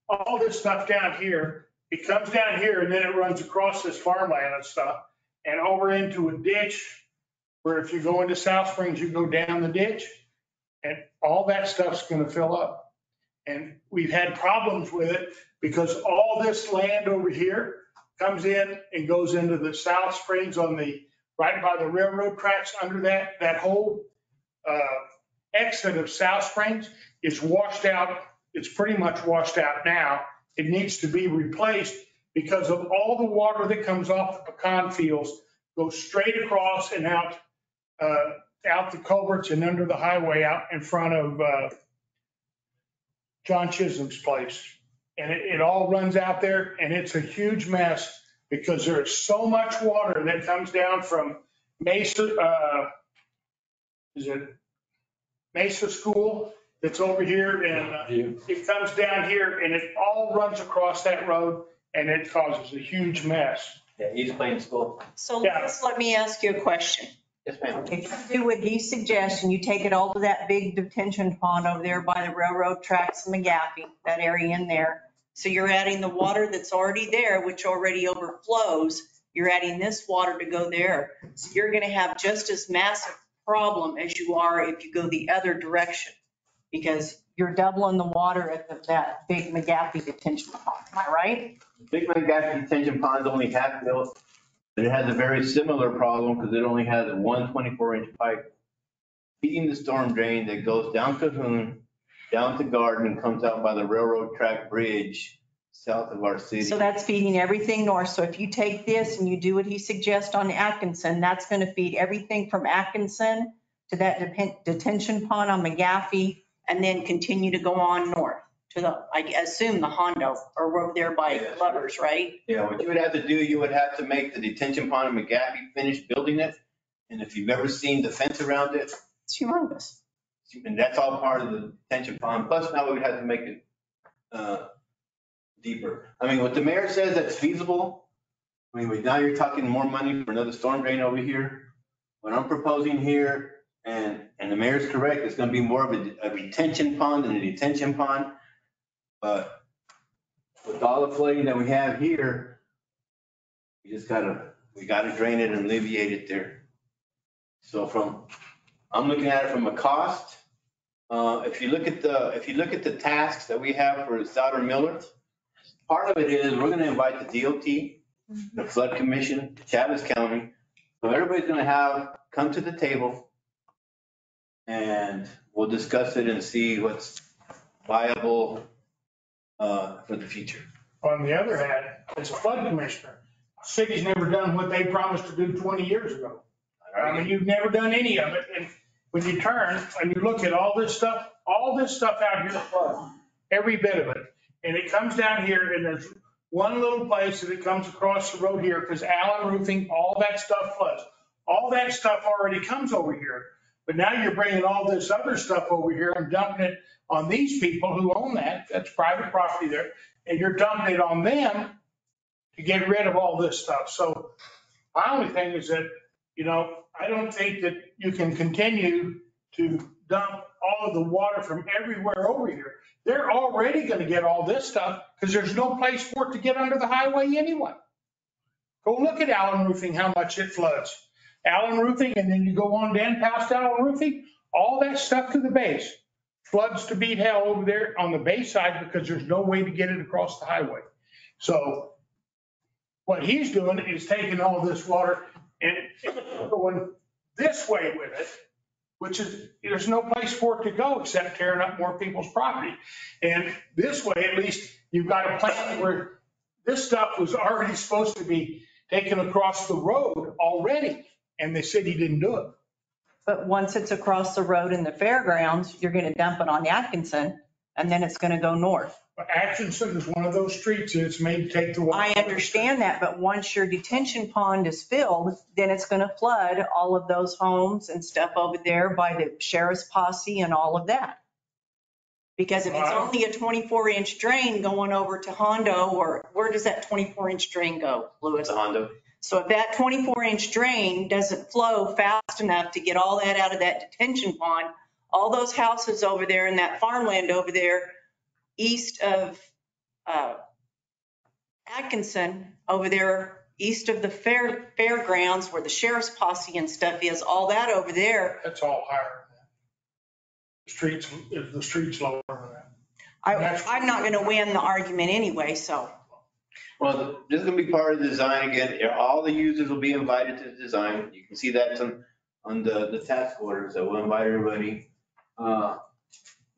all this stuff down here. It comes down here and then it runs across this farmland and stuff and over into a ditch where if you go into South Springs, you go down the ditch and all that stuff's going to fill up. And we've had problems with it because all this land over here comes in and goes into the South Springs right by the railroad tracks under that whole exit of South Springs is washed out. It's pretty much washed out now. It needs to be replaced because of all the water that comes off the pecan fields goes straight across and out the culverts and under the highway out in front of John Chisholm's place. And it all runs out there and it's a huge mess because there is so much water that comes down from Mesa School that's over here and it comes down here and it all runs across that road and it causes a huge mess. Yeah, East Plains School. So Yeah. let me ask you a question. Yes, ma'am. If you do what he suggests and you take it all to that big detention pond over there by the railroad tracks in McGaffey, that area in there. So you're adding the water that's already there, which already overflows. You're adding this water to go there. So you're going to have just as massive problem as you are if you go the other direction. Because you're doubling the water at that big McGaffey detention pond. Am I right? Big McGaffey detention pond's only half built. But it has a very similar problem because it only has a 124-inch pipe feeding the storm drain that goes down Cahoon, down to Garden, and comes out by the railroad track bridge south of our city. So that's feeding everything north. So if you take this and you do what he suggests on Atkinson, that's going to feed everything from Atkinson to that detention pond on McGaffey and then continue to go on north to the, I assume the Hondo or over there by Yes. Lovers, right? Yeah, what you would have to do, you would have to make the detention pond in McGaffey, finish building it. And if you've ever seen the fence around it, It's humongous. and that's all part of the detention pond. Plus now we would have to make it deeper. I mean, what the mayor says that's feasible. I mean, now you're talking more money for another storm drain over here. What I'm proposing here, and the mayor's correct, it's gonna be more of a retention pond than a detention pond. But with all the flooding that we have here, we gotta drain it and alleviate it there. So I'm looking at it from a cost. If you look at the tasks that we have for Souder Miller, part of it is we're gonna invite the DOT, the Flood Commission, Chavez County. So everybody's gonna come to the table and we'll discuss it and see what's viable for the future. On the other hand, as a flood commissioner, city's never done what they promised to do 20 years ago. I mean, you've never done any of it. And when you turn and you look at all this stuff out here floods, every bit of it. And it comes down here and there's one little place that it comes across the road here because Allen Roofing, all that stuff floods. All that stuff already comes over here. But now you're bringing all this other stuff over here and dumping it on these people who own that. That's private property there. And you're dumping it on them to get rid of all this stuff. So my only thing is that, I don't think that you can continue to dump all of the water from everywhere over here. They're already going to get all this stuff because there's no place for it to get under the highway anyway. Go look at Allen Roofing, how much it floods. Allen Roofing, and then you go on down past Allen Roofing, all that stuff to the base floods to beat hell over there on the base side because there's no way to get it across the highway. So what he's doing is taking all this water and going this way with it, which is, there's no place for it to go except tearing up more people's property. And this way, at least you've got a plan where this stuff was already supposed to be taken across the road already, and the city didn't do it. But once it's across the road in the fairgrounds, you're going to dump it on Atkinson and then it's going to go north. But Atkinson is one of those streets that's made to take the water. I understand that, but once your detention pond is filled, then it's going to flood all of those homes and stuff over there by the sheriff's posse and all of that. Because if it's only a 24-inch drain going over to Hondo, or where does that 24-inch drain go, Louis? It's a Hondo. So if that 24-inch drain doesn't flow fast enough to get all that out of that detention pond, all those houses over there and that farmland over there east of Atkinson, over there east of the fairgrounds where the sheriff's posse and stuff is, all that over there. That's all higher than that. The street's lower than that. I'm not going to win the argument anyway, so. Well, this is gonna be part of the design again. All the users will be invited to the design. You can see that on the task orders, so we'll invite everybody. The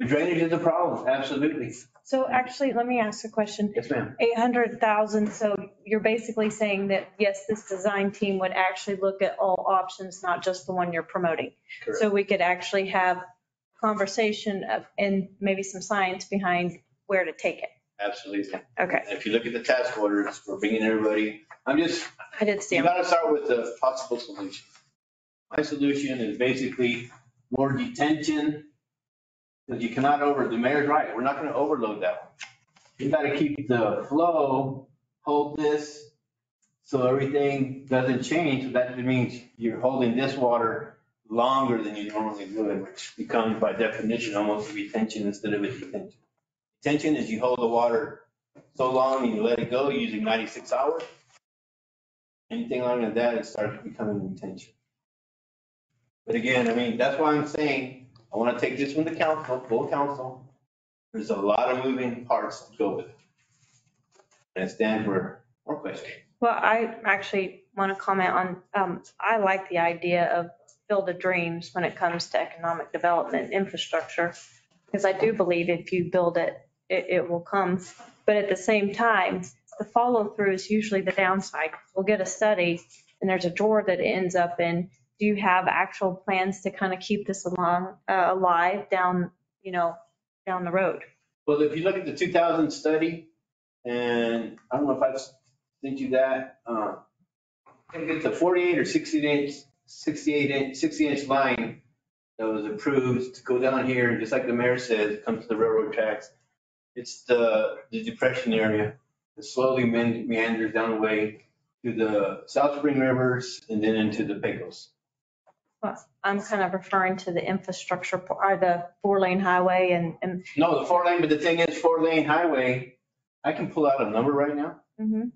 drainage is a problem, absolutely. So actually, let me ask a question. Yes, ma'am. 800,000, so you're basically saying that, yes, this design team would actually look at all options, not just the one you're promoting. Correct. So we could actually have conversation and maybe some science behind where to take it. Absolutely. Okay, And if you look at the task orders, we're bringing everybody, I did see you them. gotta start with the possible solution. My solution is basically more detention Because you cannot the mayor's right, we're not gonna overload that one. You gotta keep the flow, hold this, so everything doesn't change. So that means you're holding this water longer than you normally would, which becomes by definition almost a retention instead of a detention. Detention is you hold the water so long and you let it go using 96 hours. Anything longer than that, it starts becoming retention. But again, I mean, that's why I'm saying, I want to take this one to council, full council. There's a lot of moving parts to go with it. And it's stand for more questions. Well, I actually want to comment on, I like the idea of Field of Dreams when it comes to economic development infrastructure. Because I do believe if you build it, it will come. But at the same time, the follow through is usually the downside. We'll get a study and there's a drawer that it ends up in. Do you have actual plans to kind of keep this alive down the road? Well, if you look at the 2000 study, and I don't know if I've sent you that, I think it's a 48 or 60 inch line that was approved to go down here, and just like the mayor says, it comes to the railroad tracks. It's the depression area. It slowly meanders down the way to the South Spring Rivers and then into the Pecos. Well, I'm kind of referring to the infrastructure, or the 4-lane highway and. No, the 4-lane, but the thing is 4-lane highway, I can pull out a number right now. Mhm.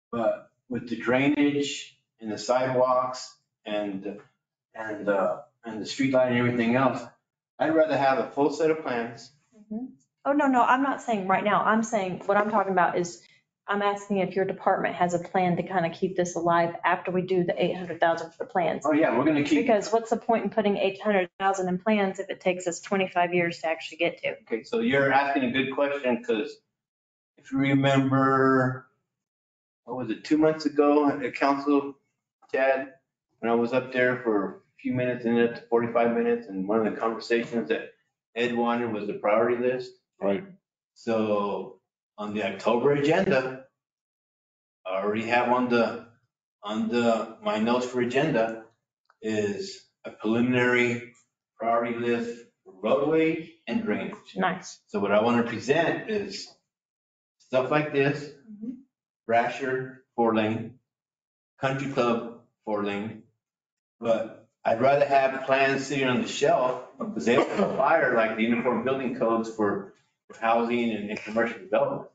But with the drainage and the sidewalks and the street light and everything else, I'd rather have a full set of plans. Oh, no, I'm not saying right now. I'm saying, what I'm talking about is, I'm asking if your department has a plan to kind of keep this alive after we do the 800,000 for the plans. Oh, yeah, we're going to keep. Because what's the point in putting 800,000 in plans if it takes us 25 years to actually get to? Okay, so you're asking a good question, because if you remember, what was it, 2 months ago at council, Chad, when I was up there for a few minutes and then to 45 minutes, and one of the conversations that Ed wanted was the priority list. Right. So on the October agenda, I already have my notes for agenda is a preliminary priority list for roadway and drainage. Nice. So what I want to present is stuff like this, Brasher 4-lane, Country Club 4-lane, but I'd rather have plans sitting on the shelf because they don't require like the uniform building codes for housing and commercial development.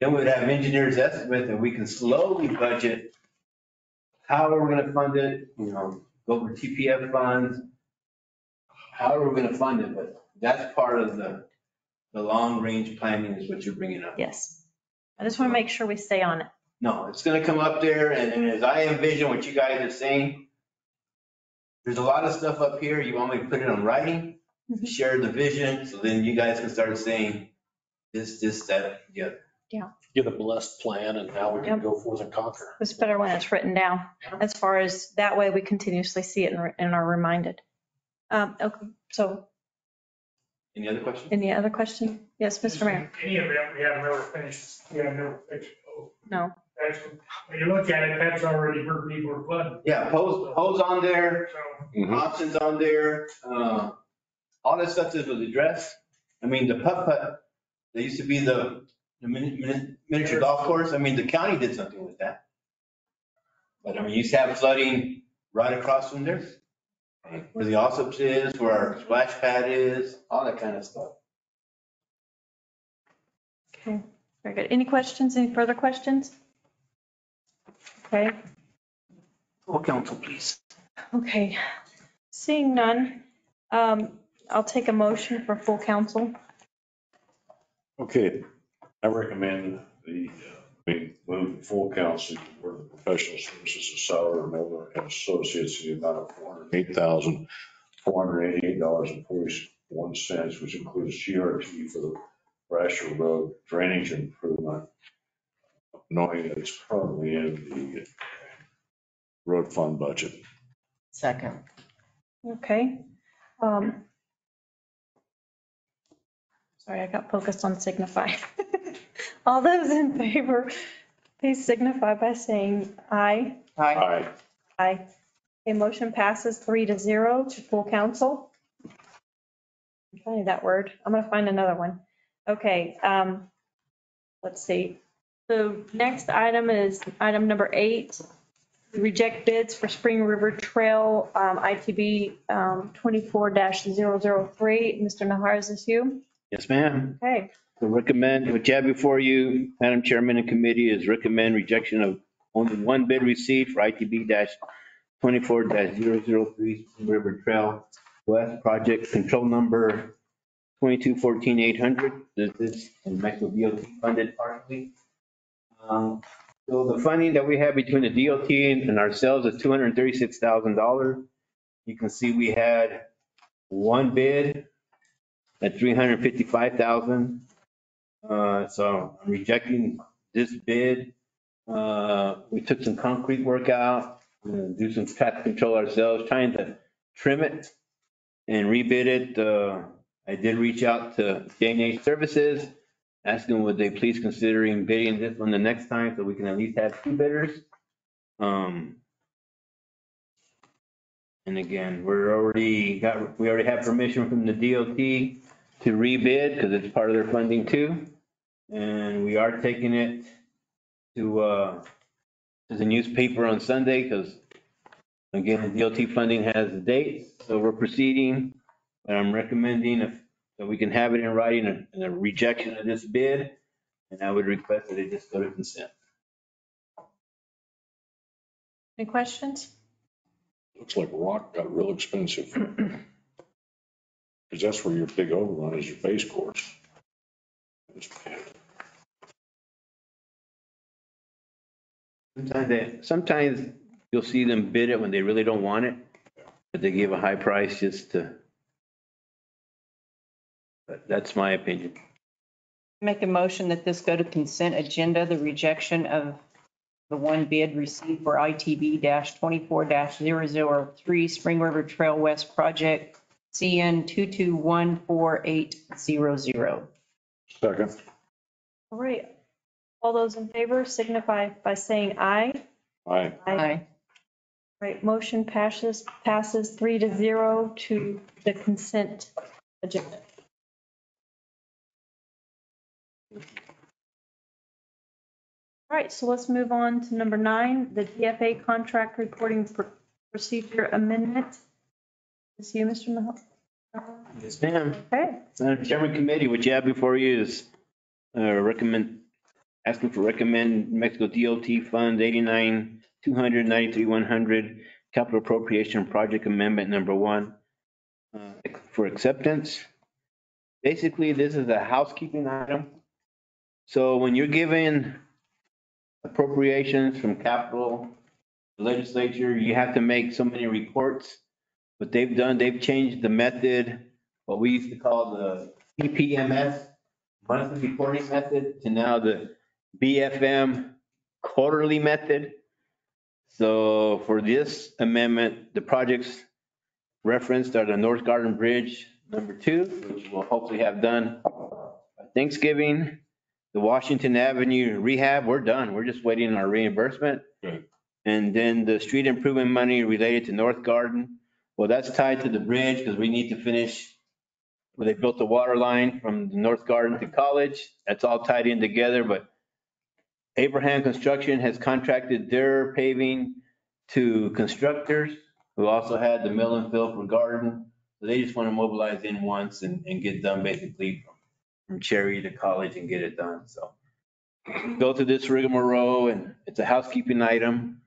Then we'd have engineers estimate and we can slowly budget how are we going to fund it, go over TPF funds, how are we going to fund it? But that's part of the long range planning is what you're bringing up. Yes. I just want to make sure we stay on it. No, it's going to come up there. And as I envision what you guys are saying, there's a lot of stuff up here. You want me to put it on writing, share the vision, so then you guys can start saying this, that, the other. Yeah. Get a blessed plan and now we can go forth and conquer. It's better when it's written down, as far as that way we continuously see it and are reminded. Okay, so Any other questions? any other question? Yes, Mr. Mayor? Any event, we have never finished, we have never fixed. No. That's, when you look at it, that's already where people are flooding. Yeah, hose on there, So, options on there, all that stuff that was addressed. I mean, the putt-putt, there used to be the miniature golf course. I mean, the county did something with that. But I mean, you used to have flooding right across from there. Where the Alsops is, where our splash pad is, all that kind of stuff. Okay, very good. Any questions, any further questions? Okay, Full council, please. okay. Seeing none, I'll take a motion for full council. Okay, I recommend we move full council for the professional services of Sauer, Miller and Associates in the amount of $408,488.41, which includes GRT for the Brasher Road drainage improvement, knowing that it's currently in the road fund budget. Second. Okay. Sorry, I got focused on signify. All those in favor, please signify by saying aye. Aye. Aye. A motion passes 3-0 to full council. Okay, that word. I'm gonna find another one. Okay, let's see. So next item is item number 8. Reject bids for Spring River Trail, ITB 24-003. Mr. Nahar, is this you? Yes, ma'am. Okay, So recommend, what you have before you, Madam Chairman and committee, is recommend rejection of only one bid received for ITB-24-003 River Trail West Project Control Number 2214-800. This is Mexico DOT funded partially. So the funding that we have between the DOT and ourselves is $236,000. You can see we had one bid at $355,000. So I'm rejecting this bid. We took some concrete work out, do some traffic control ourselves, trying to trim it and rebid it. I did reach out to J&H Services, asking would they please considering bidding this one the next time so we can at least have 2 bidders. And again, we already have permission from the DOT to rebid because it's part of their funding too. And we are taking it to the newspaper on Sunday because again, the DOT funding has the date. So we're proceeding, but I'm recommending that we can have it in writing, a rejection of this bid. And I would request that it just go to consent. any questions? Looks like rock got real expensive. Because that's where your big overrun is, your base course. Sometimes you'll see them bid it when they really don't want it, but they give a high price just to. But that's my opinion. Make a motion that this go to consent agenda, the rejection of the one bid received for ITB-24-003 Spring River Trail West Project, CN 2214-800. Second. All right. All those in favor signify by saying aye. Aye. Aye. Right, motion passes 3-0 to the consent agenda. All right, so let's move on to number 9, the DFA contract reporting procedure amendment. Is you, Mr. Mahal? Yes, ma'am. Okay, Madam Chairman Committee, what you have before you is asking for recommend Mexico DOT Fund 89-200-93-100 Capital Appropriation Project Amendment Number 1 for acceptance. Basically, this is a housekeeping item. So when you're given appropriations from capital legislature, you have to make so many reports. What they've done, they've changed the method, what we used to call the PPMS, monthly reporting method, to now the BFM quarterly method. So for this amendment, the projects referenced are the North Garden Bridge number 2, which we'll hopefully have done by Thanksgiving. The Washington Avenue rehab, we're done. We're just waiting on our reimbursement. Good. And then the street improvement money related to North Garden. Well, that's tied to the bridge because we need to finish where they built the water line from the North Garden to College. That's all tied in together, but Abraham Construction has contracted their paving to constructors who also had the mill and fill for Garden. So they just want to mobilize in once and get done basically from Cherry to College and get it done. So go through this rigmarole and it's a housekeeping item.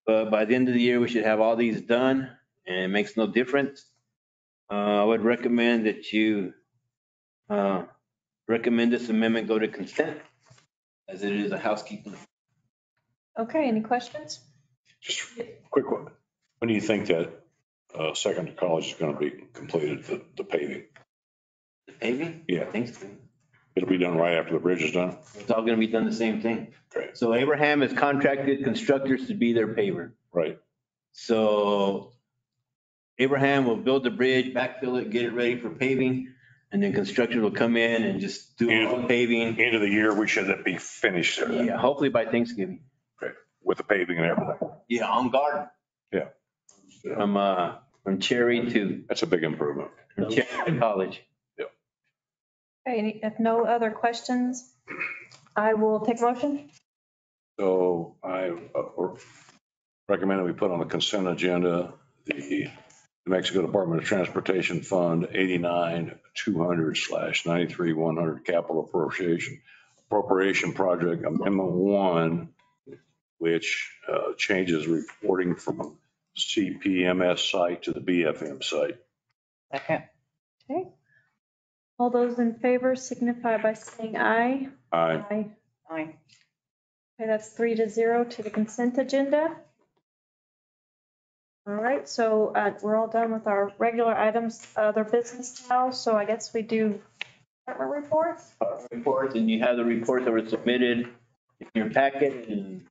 But by the end of the year, we should have all these done and it makes no difference. I would recommend that you recommend this amendment go to consent as it is a housekeeping. okay, any questions? Just a quick one. When do you think that second to college is going to be completed, the paving? The paving? Yeah. Thanks. It'll be done right after the bridge is done? It's all going to be done the same thing. Great. So Abraham has contracted constructors to be their paver. Right. So Abraham will build the bridge, backfill it, get it ready for paving, and then construction will come in and just do all the paving. End of the year, we should be finished there then. Yeah, hopefully by Thanksgiving. Great. With the paving and everything. Yeah, on Garden. Yeah. From Cherry to That's a big improvement. Cherry to College. Okay, if no other questions, I will take a motion. So I recommend that we put on the consent agenda, the New Mexico Department of Transportation Fund 89-200/93-100 capital appropriation project amendment 1, which changes reporting from CPMS site to the BFM site. Second. Okay. All those in favor signify by saying aye. Aye. Aye. Okay, that's 3-0 to the consent agenda. All right, so we're all done with our regular items, other business now. So I guess we do department reports. Reports, and you have the reports that were submitted in your packet, and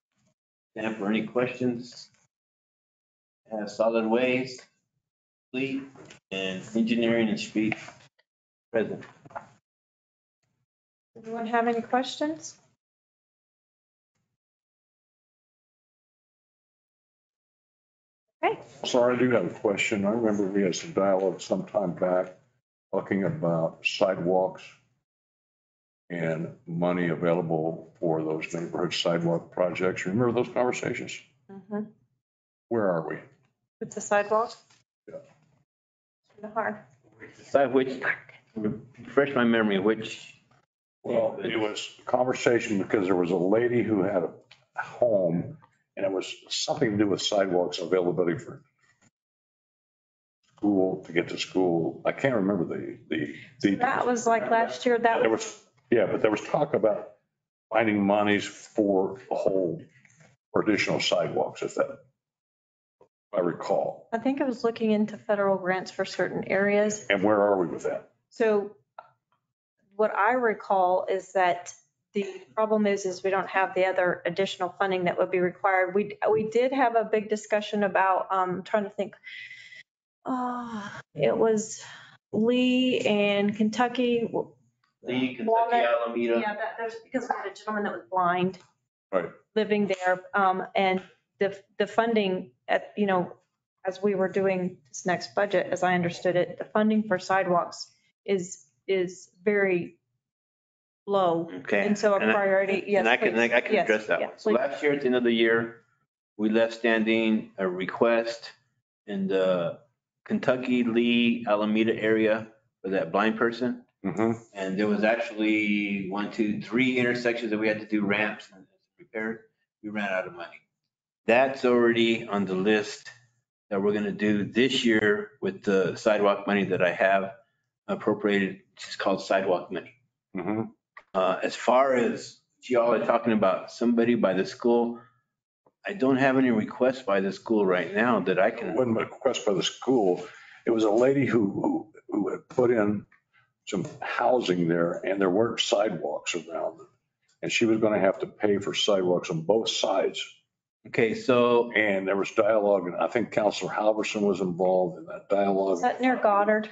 stand for any questions. Solid waste, fleet, and engineering and street present. Anyone have any questions? Okay. Sorry, I do have a question. I remember we had some dialogue sometime back talking about sidewalks and money available for those neighborhood sidewalk projects. Remember those conversations? Mhm. Where are we? With the sidewalk? Yeah. In the heart. Decide which, refresh my memory, which. Well, it was a conversation because there was a lady who had a home and it was something to do with sidewalks availability for school, to get to school. I can't remember the That was like last year, that There was, was, yeah, but there was talk about finding monies for the whole, for additional sidewalks, if that, I recall. I think I was looking into federal grants for certain areas. And where are we with that? So what I recall is that the problem is we don't have the other additional funding that would be required. We did have a big discussion about, trying to think, it was Lee and Kentucky. Lee, Kentucky, Walnut. Alameda. Yeah, that's because we had a gentleman that was blind. Right. Living there, and the funding at, as we were doing this next budget, as I understood it, the funding for sidewalks is very low. Okay. And so a priority, yes. And I can please. address Yes, that yeah, one. So please. last year, at the end of the year, we left standing a request in the Kentucky, Lee, Alameda area for that blind person. Mm-hmm. And there was actually 1, 2, 3 intersections that we had to do ramps and repairs. We ran out of money. That's already on the list that we're gonna do this year with the sidewalk money that I have appropriated, which is called sidewalk money. Mm-hmm. As far as y'all are talking about somebody by the school, I don't have any requests by the school right now that I It can. wasn't a request by the school. It was a lady who had put in some housing there and there weren't sidewalks around it. And she was going to have to pay for sidewalks on both sides. Okay, so And there was dialogue, and I think Counselor Halverson was involved in that dialogue. Was that near Goddard?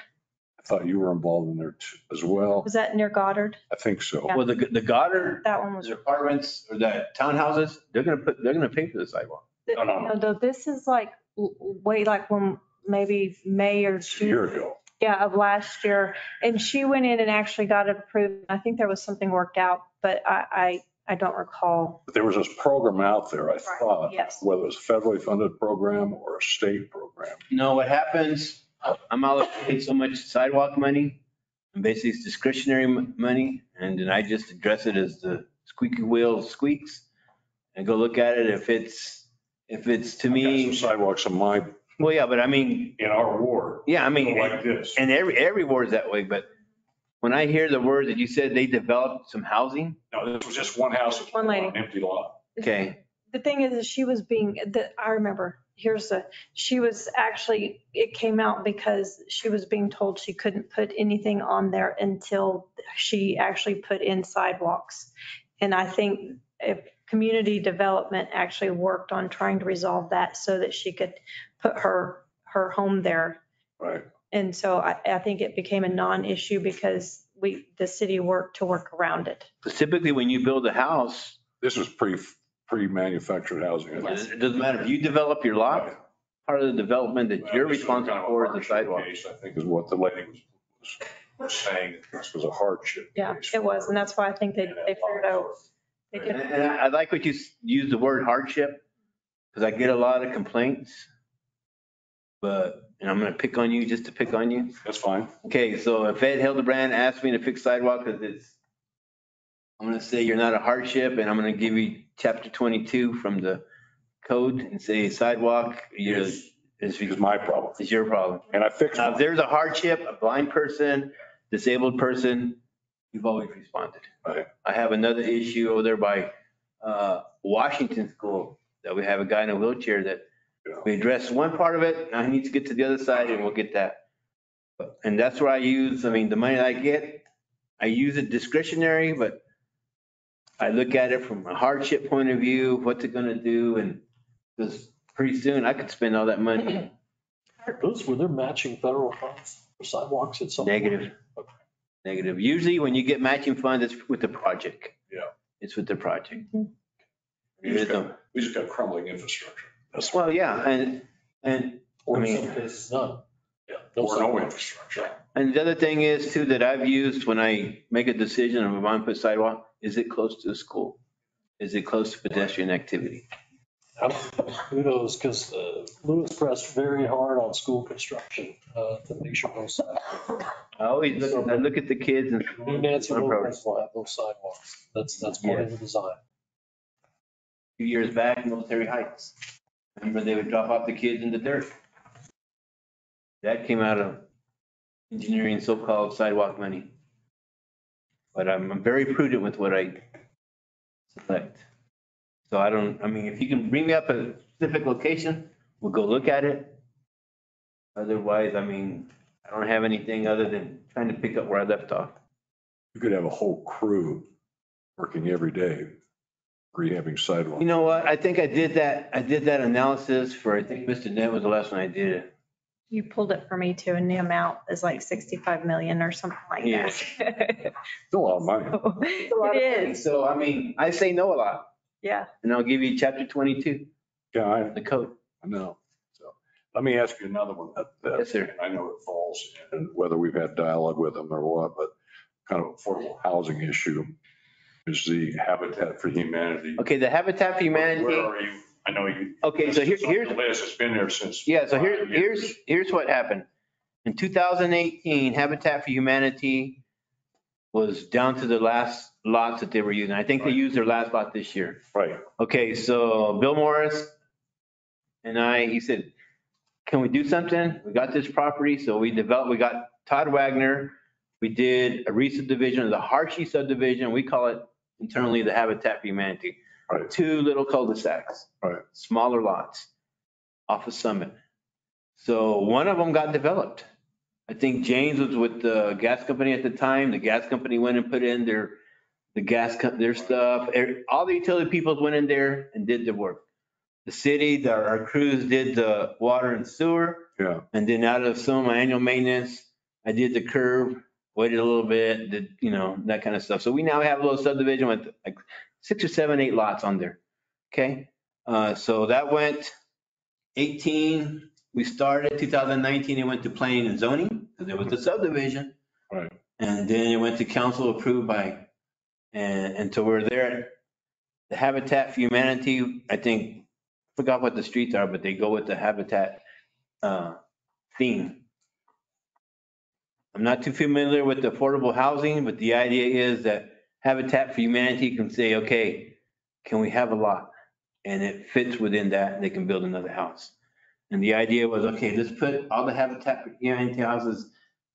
I thought you were involved in there too, as well. Was that near Goddard? I think so. well, the Goddard That one was. apartments or the townhouses, they're gonna pay for the sidewalk. No, this is like way like when maybe May or It's a year June. ago. Yeah, of last year. And she went in and actually got it approved. I think there was something worked out, but I don't recall. But there was this program out there, I thought, yes. whether it was a federally funded program or a state program. No, what happens, I'm allocating so much sidewalk money, and basically it's discretionary money, and then I just address it as the squeaky wheel squeaks and go look at it. If it's to I've got some me, sidewalks in my, well, yeah, but I mean, in our ward. yeah, I mean, Like this. and every ward's that way, but when I hear the word that you said they developed some housing, No, this was just one house. One lady. An empty lot. okay, The thing is, she was I remember, she was actually, it came out because she was being told she couldn't put anything on there until she actually put in sidewalks. And I think if community development actually worked on trying to resolve that so that she could put her home there. Right. And so I think it became a non-issue because the city worked to work around it. but typically when you build a house, This was pre-manufactured housing. it doesn't matter if you develop your lot, part of the development that you're responsible for is the sidewalk. I think is what the lady was were saying this was a hardship. Yeah, case. it was, and that's why I think they figured out, they And did. I like what you use the word hardship, because I get a lot of complaints. And I'm gonna pick on you just to pick on you. That's fine. Okay, so if Ed Hildebrand asked me to fix sidewalk, I'm gonna say you're not a hardship, and I'm gonna give you chapter 22 from the code and say sidewalk, It's my problem. is your problem. And I fixed Now, if it. there's a hardship, a blind person, disabled person, you've always responded. Right. I have another issue over there by Washington School, that we have a guy in a wheelchair that we addressed one part of it, now he needs to get to the other side and we'll get that. And that's where the money that I get, I use it discretionary, but I look at it from a hardship point of view, what's it gonna do? And because pretty soon I could spend all that money. Were there matching federal funds for sidewalks at some point? Negative. Usually when you get matching funds, it's with the project. Yeah. It's with the project. We just got crumbling infrastructure. Well, yeah, and Or I in mean- some cases, none. Yeah. Or no sidewalks. infrastructure. And the other thing is too, that I've used when I make a decision of if I'm gonna put sidewalk, is it close to a school? Is it close to pedestrian activity? Kudos, because Lewis pressed very hard on school construction to make sure those sidewalks. I look at the kids and. New Nancy Lopez will have those sidewalks. That's part of the design. A few years back, Military Heights. Remember, they would drop off the kids in the dirt. That came out of engineering so-called sidewalk money. But I'm very prudent with what I select. So if you can bring me up a specific location, we'll go look at it. Otherwise, I don't have anything other than trying to pick up where I left off. You could have a whole crew working every day, rehabbing sidewalks. You know what? I think I did that analysis for, I think Mr. Net was the last one I did it. You pulled it for me too, and the amount is like 65 million or something like that. Still a lot of money. It is, So, I say no a lot, yeah. and I'll give you chapter 22, Yeah, the code. I know. So let me ask you another one. Yes, sir. I know it falls in whether we've had dialogue with them or what, but kind of affordable housing issue is the Habitat for Humanity. Okay, the Habitat for Humanity. Where are you? I know you. Okay, so this is on here's. the list. It's been there since. Yeah, so 5 years. here's what happened. In 2018, Habitat for Humanity was down to the last lots that they were using. I think they used their last lot this year. Right. Okay, so Bill Morris and he said, can we do something? We got this property, so we got Todd Wagner. We did a re-subdivision of the Hershey subdivision. We call it internally the Habitat for Humanity. Right. 2 little cul-de-sacs. Right. Smaller lots off of Summit. So one of them got developed. I think James was with the gas company at the time. The gas company went and put in their stuff. All the utility people went in there and did their work. The city, our crews did the water and sewer. Yeah. And then out of some of my annual maintenance, I did the curb, waited a little bit, did, that kind of stuff. So we now have a little subdivision with like 6 or 7, 8 lots on there. Okay. So that went 18. We started 2019. It went to planning and zoning because there was a subdivision. Right. And then it went to council approved by, and so we're there. The Habitat for Humanity, I think, forgot what the streets are, but they go with the Habitat theme. I'm not too familiar with the affordable housing, but the idea is that Habitat for Humanity can say, okay, can we have a lot? And it fits within that, and they can build another house. And the idea was, okay, let's put all the Habitat for Humanity houses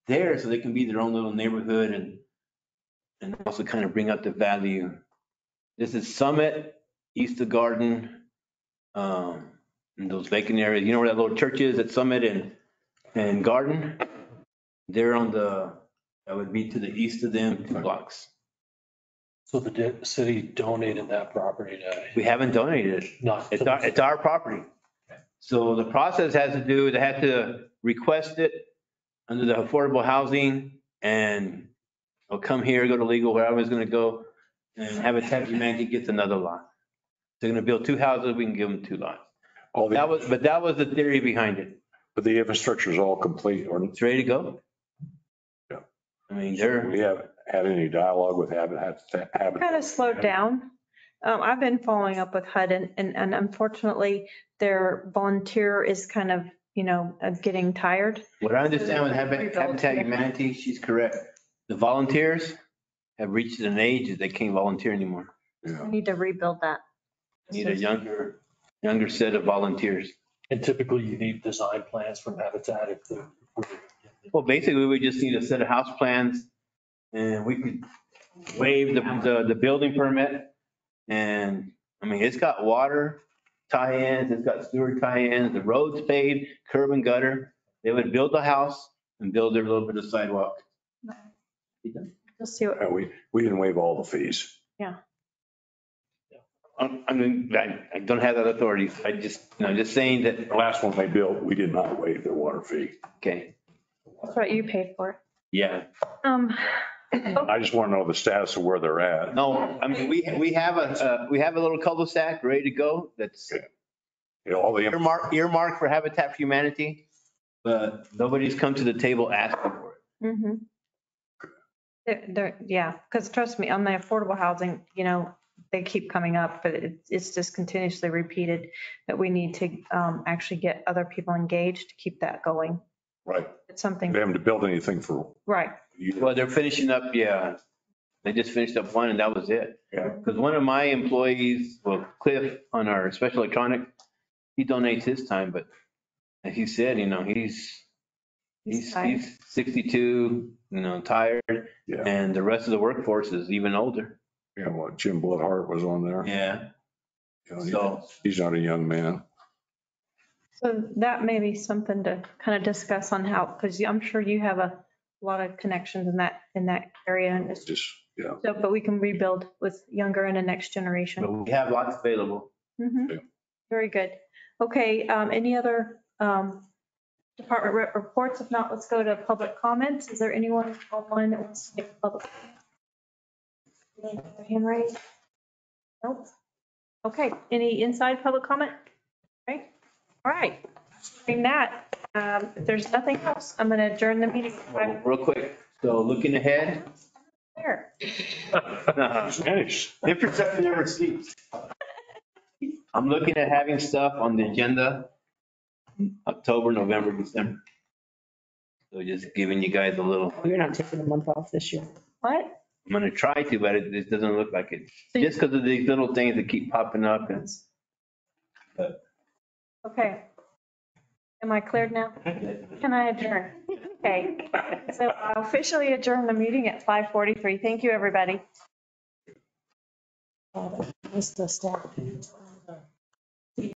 there so they can be their own little neighborhood and also kind of bring up the value. This is Summit, East of Garden, and those vacant areas. You know where that little church is at Summit and Garden? They're that would be to the east of them 2 blocks. So the city donated that property to. We haven't donated it. Not. It's our property. So the process has to do, they had to request it under the affordable housing and they'll come here, go to legal, wherever it's going to go, and Habitat for Humanity gets another lot. They're going to build 2 houses, we can give them 2 lots. That was the theory behind it. But the infrastructure is all complete or It's ready to go. Yeah. I mean, they're, We haven't had any dialogue with Habitat. Kind of slowed down. I've been following up with HUD and unfortunately their volunteer is kind of, getting tired. what I understand with Habitat Humanity, she's correct. The volunteers have reached an age that they can't volunteer anymore. We need to rebuild that. Need a younger set of volunteers. And typically you need design plans from Habitat if the. Well, basically, we just need a set of house plans and we could waive the building permit. And, I mean, it's got water tie-ins, it's got sewer tie-ins, the road's paved, curb and gutter. They would build the house and build their little bit of sidewalk. Let's see what, We didn't waive all the fees. I mean, I don't have that authority. I just, just saying that, The last one they built, we did not waive their water fee. okay, that's what you paid for. yeah. I just want to know the status of where they're at. No, I mean, we have a little cul-de-sac ready to go that's All the, earmarked for Habitat for Humanity, but nobody's come to the table asking for it. Mm-hmm. Yeah, because trust me, on the affordable housing, they keep coming up, but it's just continuously repeated that we need to actually get other people engaged to keep that going. right. It's something, They haven't built anything for. right. Well, they're finishing up, yeah. They just finished up one and that was it. Yeah. Because one of my employees, well, Cliff on our special electronic, he donates his time, but as he said, he's tired. 62, tired, Yeah. and the rest of the workforce is even older. Yeah, what, Jim Bloodhart was on there. Yeah. He- So, He's not a young man. So that may be something to kind of discuss on how, because I'm sure you have a lot of connections in that area. And it's Just, yeah. so, but we can rebuild with younger and the next generation. but we have lots available. Mhm. Very good. Okay, any other department reports? If not, let's go to public comments. Is there anyone online that wants to make a public? Hand raised? Nope. Okay, any inside public comment? Okay, all right. Doing that, if there's nothing else, I'm going to adjourn the meeting. Real quick, so looking ahead. There. Spanish. Imperception never sleeps. I'm looking at having stuff on the agenda October, November, December. So just giving you guys a little, You're not taking a month off this year. What? I'm gonna try to, but it doesn't look like it. Just because of these little things that keep popping up and. Okay. Am I cleared now? Can I adjourn? Okay, so I officially adjourn the meeting at 5:43. Thank you, everybody. Mr. Staff.